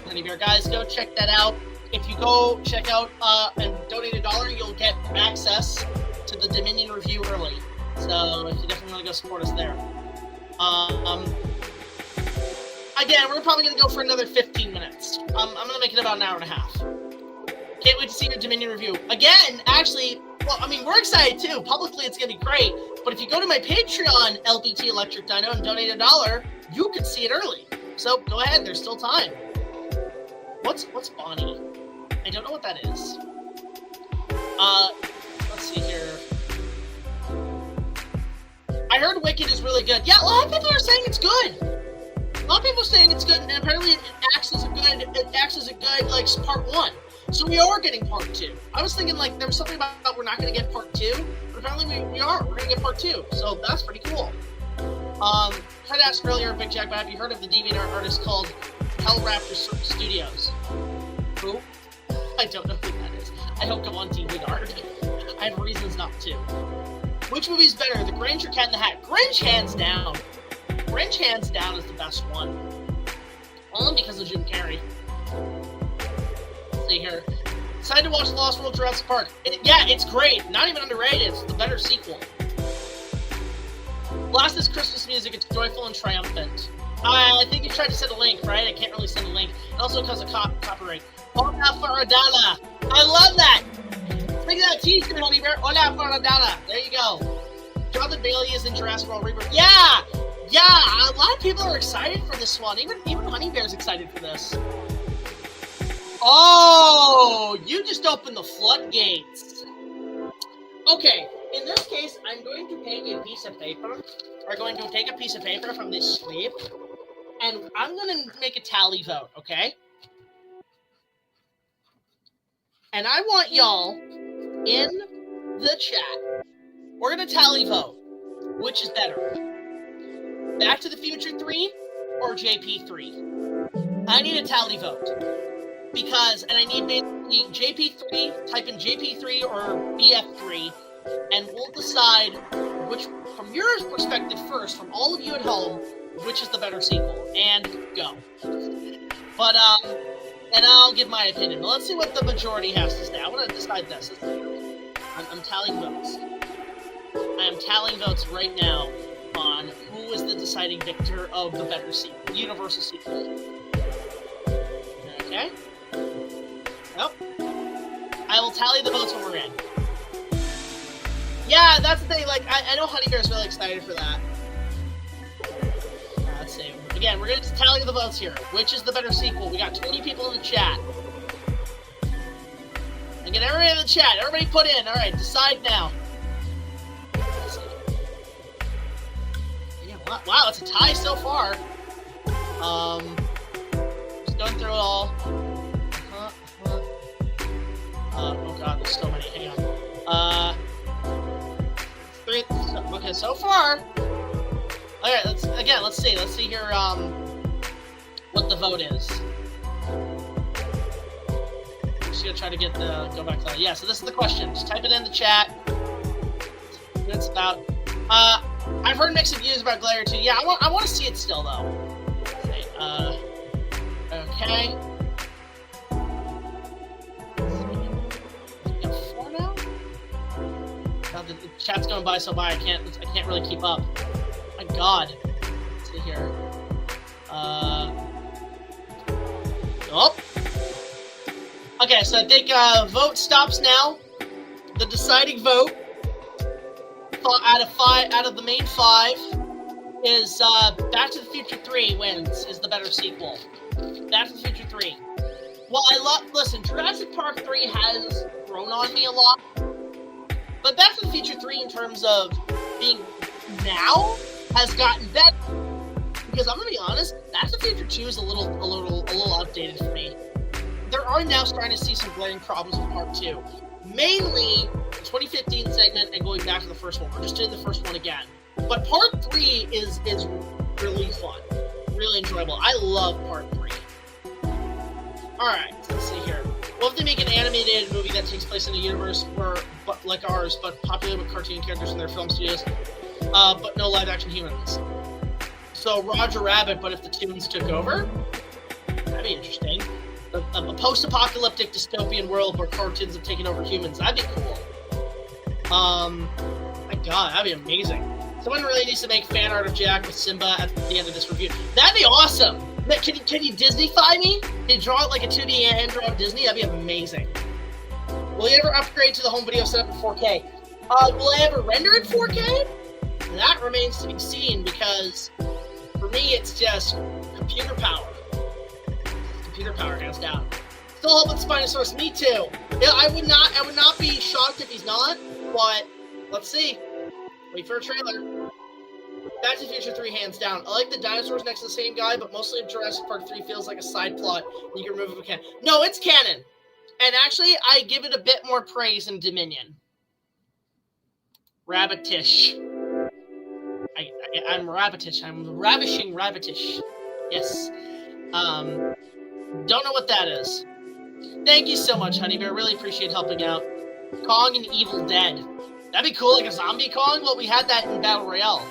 Any of your guys, go check that out. If you go check out and donate $1, you'll get access to the Dominion review early. So you definitely want to go support us there. Again, we're probably going to go for another 15 minutes. I'm going to make it about an hour and a half. Can't wait to see your Dominion review. Again, actually, well, I mean, we're excited too. Publicly, it's going to be great. But if you go to my Patreon, LBT Electric Dino, and donate $1, you can see it early. So go ahead, there's still time. What's Bonnie? I don't know what that is. Let's see here. I heard Wicked is really good. Yeah, a lot of people are saying it's good. A lot of people are saying it's good, and apparently it acts as a good, like, part 1. So we are getting part 2. I was thinking, like, there was something about we're not going to get part 2, but apparently we are. We're going to get part 2. So that's pretty cool. Tried to ask earlier, Big Jack, but have you heard of the DeviantArt artist called Hellraptor Studios? Who? I don't know who that is. I don't go on DeviantArt. I have reasons not to. Which movie's better, The Grinch or Cat in the Hat? Grinch, hands down. Grinch, hands down, is the best one. Only because of Jim Carrey. Let's see here. Decided to watch Lost World Jurassic Park. Yeah, it's great. Not even underrated. It's the better sequel. Last is Christmas music. It's joyful and triumphant. I think you tried to send a link, right? I can't really send a link. And also because of copyright. Hola for $1. I love that. Look at that t-shirt, honey bear. Hola for $1. There you go. Jonathan Bailey is in Jurassic World Rebirth. Yeah! Yeah! A lot of people are excited for this one. Even Honey Bear's excited for this. Oh! You just opened the floodgates. Okay. In this case, I'm going to take a piece of paper. We're going to take a piece of paper from this sleeve. And I'm going to make a tally vote, okay? And I want y'all in the chat. We're going to tally vote. Which is better? Back to the Future 3 or JP3? I need a tally vote. Because, and I need basically JP3, type in JP3 or BF3, and we'll decide which, from your perspective first, from all of you at home, which is the better sequel. And go. But, and I'll give my opinion. But let's see what the majority has to say. I want to decide this. I'm tallying votes. I am tallying votes right now on who is the deciding victor of the better sequel, Universal sequel. Okay? Nope. I will tally the votes when we're in. Yeah, that's the thing. Like, I know Honey Bear's really excited for that. Let's see. Again, we're going to tally the votes here. Which is the better sequel? We got 20 people in the chat. And get everybody in the chat. Everybody put in. All right, decide now. Yeah, wow, it's a tie so far. Just going through it all. Oh god, there's so many. Hang on. Three. Okay, so far. Okay, let's see. Let's see here. What the vote is. I'm just gonna try to go back to that. Yeah. So this is the question. Just type it in the chat. It's about. I've heard mixed reviews about Gladiator 2. Yeah, I want to see it still though. Okay. Okay. We got 4 now? God, the chat's going by so by I can't really keep up. My God. Let's see here. Oh. Okay, so I think vote stops now. The deciding vote out of the main 5 is Back to the Future 3 wins, is the better sequel. Back to the Future 3. Well, listen, Jurassic Park 3 has grown on me a lot, but Back to the Future 3 in terms of being now has gotten better. Because I'm gonna be honest, Back to the Future 2 is a little outdated for me. There are now starting to see some glaring problems with Part 2. Mainly the 2015 segment and going back to the first one. We're just doing the first one again. But Part 3 is really fun. Really enjoyable. I love Part 3. Alright, let's see here. What if they make an animated movie that takes place in a universe like ours, but populated with cartoon characters in their film studios, but no live-action humans? So Roger Rabbit, but if the tunes took over? That'd be interesting. A post-apocalyptic dystopian world where cartoons have taken over humans. That'd be cool. My God, that'd be amazing. Someone really needs to make fan art of Jack with Simba at the end of this review. That'd be awesome. Can you Disney-fy me? Can you draw it like a 2D hand draw of Disney? That'd be amazing. Will you ever upgrade to the home video setup in 4K? Will I ever render in 4K? That remains to be seen because for me it's just computer power. Computer power hands down. Still hoping Spinosaurus. Me too. Yeah, I would not be shocked if he's not, but let's see. Wait for a trailer. Back to the Future 3 hands down. I like the dinosaurs next to the same guy, but mostly Jurassic Park 3 feels like a side plot. You can remove it if you can. No, it's canon. And actually, I give it a bit more praise in Dominion. Rabbitish. I'm rabbitish. I'm ravishing rabbitish. Yes. Don't know what that is. Thank you so much, Honey Bear. Really appreciate helping out. Kong and Evil Dead. That'd be cool, like a zombie Kong. Well, we had that in Battle Royale.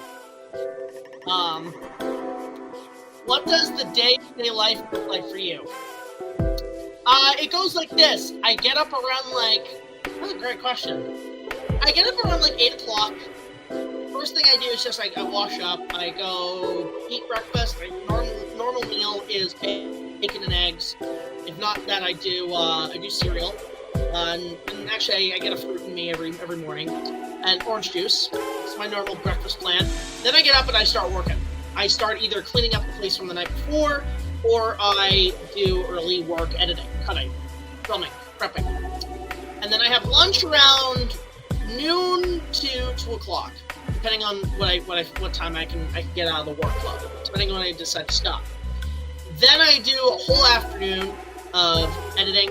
What does the day-to-day life look like for you? It goes like this. I get up around that's a great question. I get up around 8 o'clock. First thing I do is just I wash up. I go eat breakfast. My normal meal is bacon and eggs. If not that, I do cereal. And actually, I get a fruit in me every morning, and orange juice. It's my normal breakfast plan. Then I get up and I start working. I start either cleaning up the place from the night before, or I do early work, editing, cutting, filming, prepping. And then I have lunch around noon to 2 o'clock, depending on what time I can get out of the workload, depending on when I decide to stop. Then I do a whole afternoon of editing,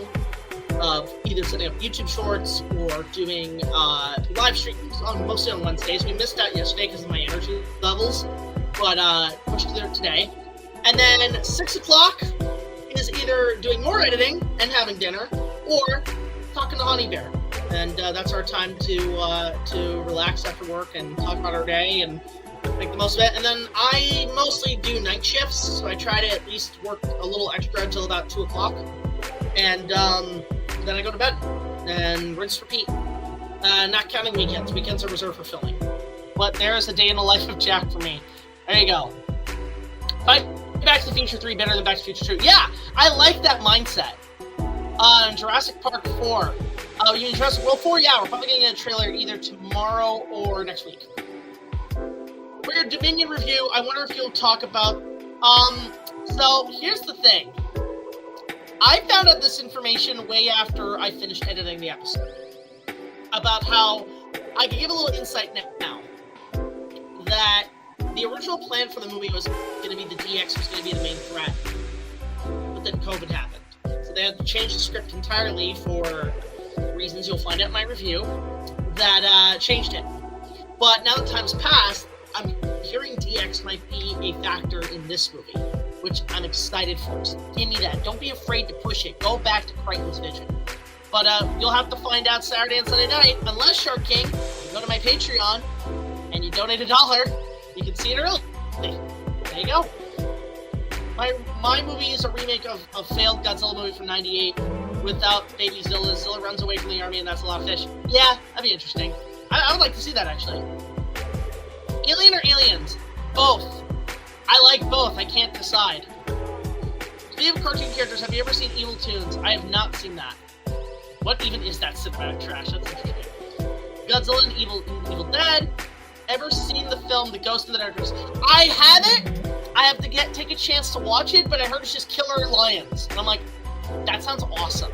of either setting up YouTube shorts or doing live streams, mostly on Wednesdays. We missed out yesterday because of my energy levels, but pushed through today. And then 6 o'clock is either doing more editing and having dinner, or talking to Honey Bear. And that's our time to relax after work and talk about our day and make the most of it. And then I mostly do night shifts, so I try to at least work a little extra until about 2 o'clock. And then I go to bed and rinse, repeat. Not counting weekends. Weekends are reserved for filming. But there's a day in the life of Jack for me. There you go. Back to the Future 3 better than Back to the Future 2. Yeah, I like that mindset. Jurassic Park 4. You mean Jurassic World 4? Yeah, we're probably getting a trailer either tomorrow or next week. For your Dominion review, I wonder if you'll talk about... So, here's the thing. I found out this information way after I finished editing the episode. About how... I can give a little insight now. That the original plan for the movie was going to be the DX was going to be the main threat. But then COVID happened. So they had to change the script entirely for reasons you'll find out in my review that changed it. But now that time's passed, I'm hearing DX might be a factor in this movie, which I'm excited for. So give me that. Don't be afraid to push it. Go back to Crichton's vision. But you'll have to find out Saturday and Sunday night, unless, Shark King, you go to my Patreon and you donate $1, you can see it early. There you go. My movie is a remake of a failed Godzilla movie from '98 without baby Zilla. Zilla runs away from the army, and that's a lot of fish. Yeah, that'd be interesting. I would like to see that, actually. Alien or Aliens? Both. I like both. I can't decide. Speaking of cartoon characters, have you ever seen Evil Toons? I have not seen that. What even is that cinematic trash? That's interesting. Godzilla and Evil Dead. Ever seen the film The Ghost of the Darkness? I haven't. I have to take a chance to watch it, but I heard it's just killer lions. And I'm like, that sounds awesome.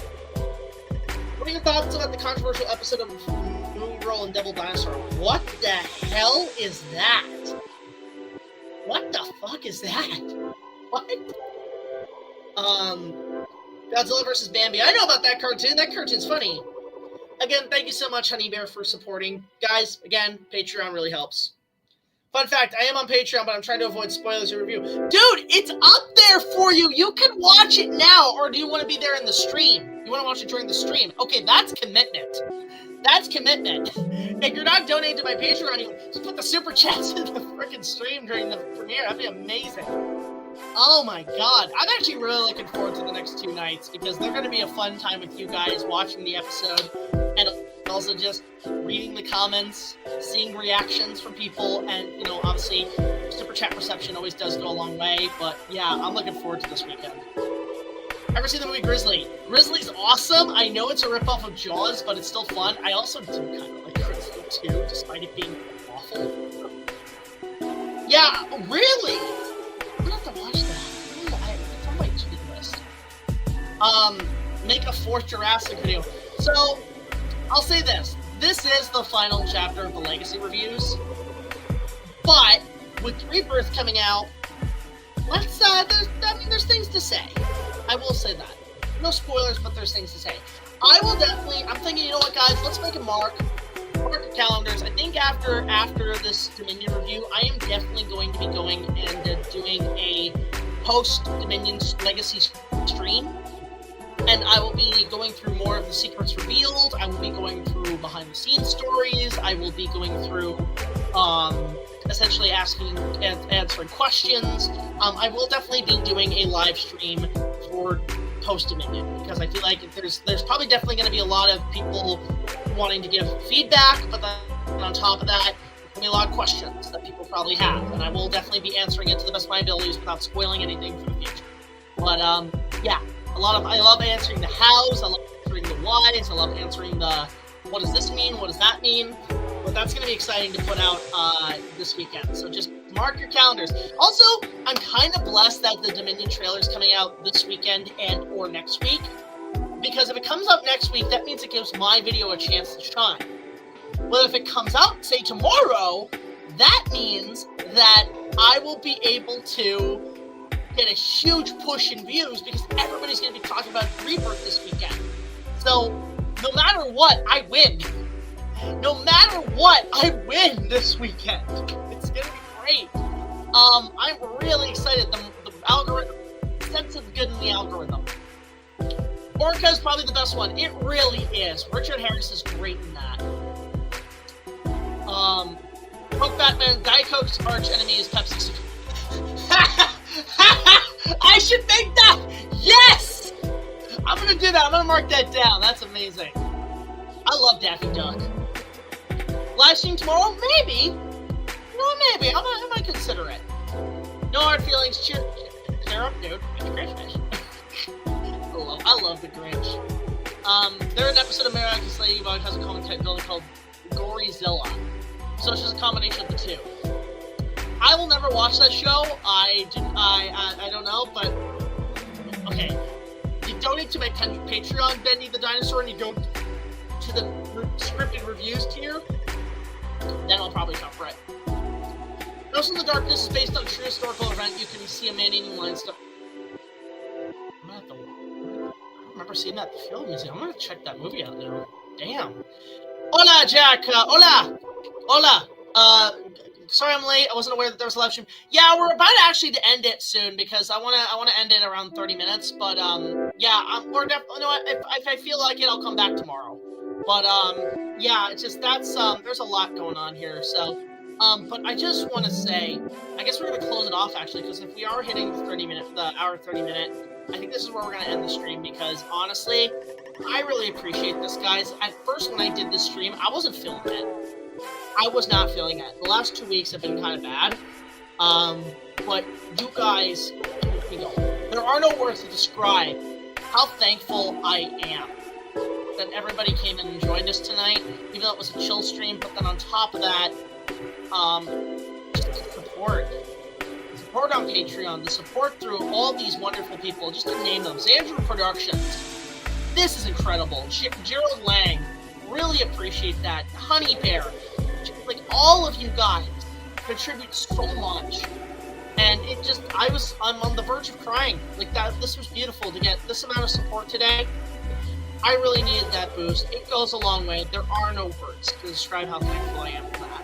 What are your thoughts about the controversial episode of Moon Girl and Devil Dinosaur? What the hell is that? What the fuck is that? What? Godzilla vs. Bambi. I know about that cartoon. That cartoon's funny. Again, thank you so much, Honey Bear, for supporting. Guys, again, Patreon really helps. Fun fact, I am on Patreon, but I'm trying to avoid spoilers and review. Dude, it's up there for you. You can watch it now, or do you want to be there in the stream? You want to watch it during the stream? Okay, that's commitment. That's commitment. If you're not donating to my Patreon, you just put the super chats in the freaking stream during the premiere. That'd be amazing. Oh my god. I'm actually really looking forward to the next 2 nights because they're going to be a fun time with you guys watching the episode and also just reading the comments, seeing reactions from people, and, you know, obviously, super chat reception always does go a long way, but yeah, I'm looking forward to this weekend. Ever seen the movie Grizzly? Grizzly's awesome. I know it's a ripoff of Jaws, but it's still fun. I also do kind of like Grizzly too, despite it being awful. Yeah, really? I'm gonna have to watch that. It's on my to-do list. Make a 4th Jurassic video. So, I'll say this. This is the final chapter of the Legacy reviews. But, with Rebirth coming out, there's things to say. I will say that. No spoilers, but there's things to say. I'm thinking, you know what, guys, let's make a mark your calendars. I think after this Dominion review, I am definitely going to be going and doing a post-Dominion Legacy stream. And I will be going through more of the secrets revealed. I will be going through behind-the-scenes stories. I will be going through, essentially answering questions. I will definitely be doing a live stream for post-Dominion because I feel like there's probably definitely going to be a lot of people wanting to give feedback, but then on top of that, there's going to be a lot of questions that people probably have, and I will definitely be answering it to the best of my abilities without spoiling anything for the future. But yeah. I love answering the hows, I love answering the whys, I love answering the what does this mean, what does that mean, but that's going to be exciting to put out this weekend, so just mark your calendars. Also, I'm kind of blessed that the Dominion trailer is coming out this weekend and or next week, because if it comes out next week, that means it gives my video a chance to shine. But if it comes out, say, tomorrow, that means that I will be able to get a huge push in views because everybody's going to be talking about Rebirth this weekend. So, no matter what, I win. No matter what, I win this weekend. It's going to be great. I'm really excited. The algorithm, sense of good in the algorithm. Orca is probably the best one. It really is. Richard Harris is great in that. Coke Batman, Diet Coke's arch enemy is Pepsi. I should make that! Yes! I'm gonna do that. I'm gonna mark that down. That's amazing. I love Daffy Duck. Live stream tomorrow? Maybe. No, maybe. I might consider it. No hard feelings. Cheer up, dude. It's Grinch. I love the Grinch. There's an episode of Miraculous Ladybug has a comment building called Goryzilla. So it's just a combination of the two. I will never watch that show. I don't know, but okay. You donate to my Patreon, Bendy the Dinosaur, and you go to the scripted reviews tier, then I'll probably cover it. Ghost in the Darkness is based on a true historical event. You can see a man-eating lion stuff. I don't remember seeing that at the film museum. I'm gonna check that movie out now. Damn. Hola, Jack. Hola. Sorry I'm late. I wasn't aware that there was a live stream. Yeah, we're about actually to end it soon because I wanna end it around 30 minutes. But yeah, we're definitely. You know what? If I feel like it, I'll come back tomorrow. But yeah, it's just there's a lot going on here. So But I just want to say, I guess we're going to close it off, actually, because if we are hitting the hour 30 minute, I think this is where we're going to end the stream, because, honestly, I really appreciate this, guys. At first, when I did this stream, I wasn't feeling it. I was not feeling it. The last 2 weeks have been kind of bad. But you guys, you know, there are no words to describe how thankful I am that everybody came in and joined us tonight, even though it was a chill stream. But then on top of that, just the support on Patreon, the support through all these wonderful people, just to name them. Xandrew Productions, this is incredible. Gerald Lang, really appreciate that. Honey Bear, like all of you guys contribute so much. And it just, I'm on the verge of crying. Like that, this was beautiful to get this amount of support today. I really needed that boost. It goes a long way. There are no words to describe how thankful I am for that.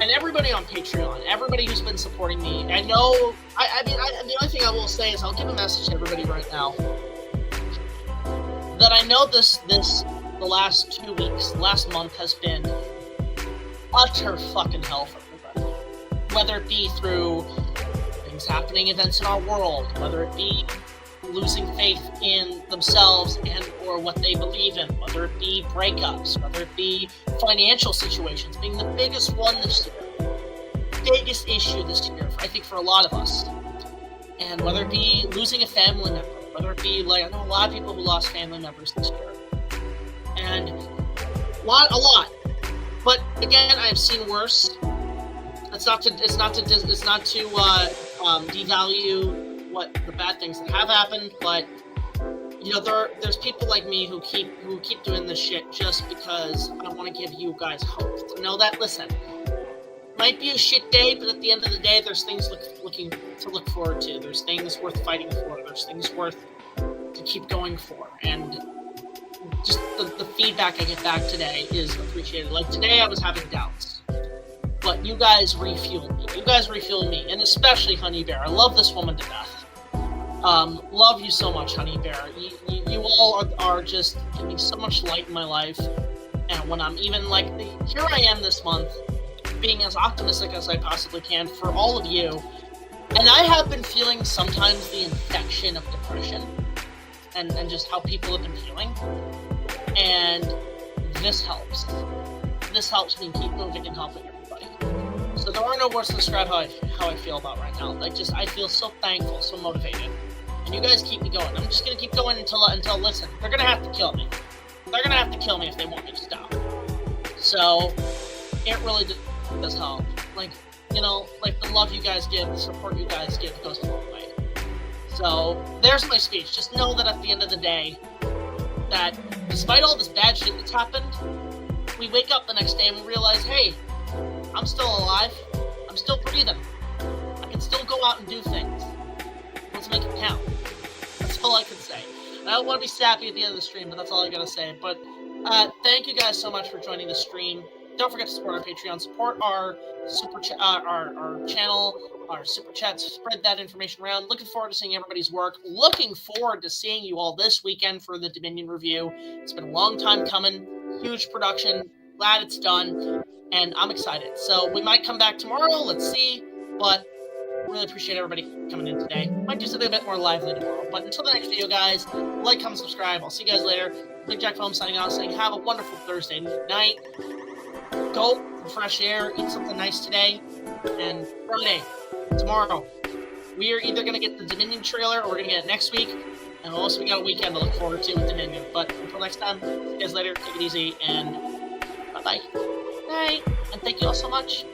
And everybody on Patreon, everybody who's been supporting me, I know, the only thing I will say is I'll give a message to everybody right now. That I know the last 2 weeks, last month has been utter fucking hell for everybody. Whether it be through things happening, events in our world, whether it be losing faith in themselves and or what they believe in, whether it be breakups, whether it be financial situations being the biggest one this year, biggest issue this year, I think, for a lot of us. And whether it be losing a family member, whether it be, like, I know a lot of people who lost family members this year. And a lot. But again, I have seen worse. It's not to devalue what the bad things that have happened, but you know, there's people like me who keep doing this shit just because I want to give you guys hope. To know that, listen, might be a shit day, but at the end of the day, there's things to look forward to. There's things worth fighting for. There's things worth to keep going for. And just the feedback I get back today is appreciated. Like today, I was having doubts, but you guys refueled me. You guys refueled me, and especially Honey Bear. I love this woman to death. Love you so much, Honey Bear. You all are just giving me so much light in my life. And when I'm even like, here I am this month, being as optimistic as I possibly can for all of you. And I have been feeling sometimes the infection of depression and just how people have been feeling. And this helps. This helps me keep moving and helping everybody. So there are no words to describe how I feel about right now. Like, just, I feel so thankful, so motivated. And you guys keep me going. I'm just going to keep going until, listen, they're going to have to kill me. They're going to have to kill me if they want me to stop. So, it really does help. Like, you know, like the love you guys give, the support you guys give goes a long way. So, there's my speech. Just know that at the end of the day, that despite all this bad shit that's happened, we wake up the next day and we realize, hey, I'm still alive. I'm still breathing. I can still go out and do things. Let's make it count. That's all I can say. And I don't want to be sappy at the end of the stream, but that's all I gotta say. But thank you guys so much for joining the stream. Don't forget to support our Patreon. Support our our channel, our super chats. Spread that information around. Looking forward to seeing everybody's work. Looking forward to seeing you all this weekend for the Dominion review. It's been a long time coming. Huge production. Glad it's done. And I'm excited. So we might come back tomorrow. Let's see. But really appreciate everybody coming in today. Might do something a bit more lively tomorrow. But until the next video, guys, like, comment, subscribe. I'll see you guys later. Big Jack Film signing out, saying have a wonderful Thursday night. Go for fresh air. Eat something nice today. And Friday, tomorrow, we are either going to get the Dominion trailer or we're going to get it next week. And also we got a weekend to look forward to with Dominion. But until next time, see you guys later. Take it easy and bye-bye. Night. And thank you all so much.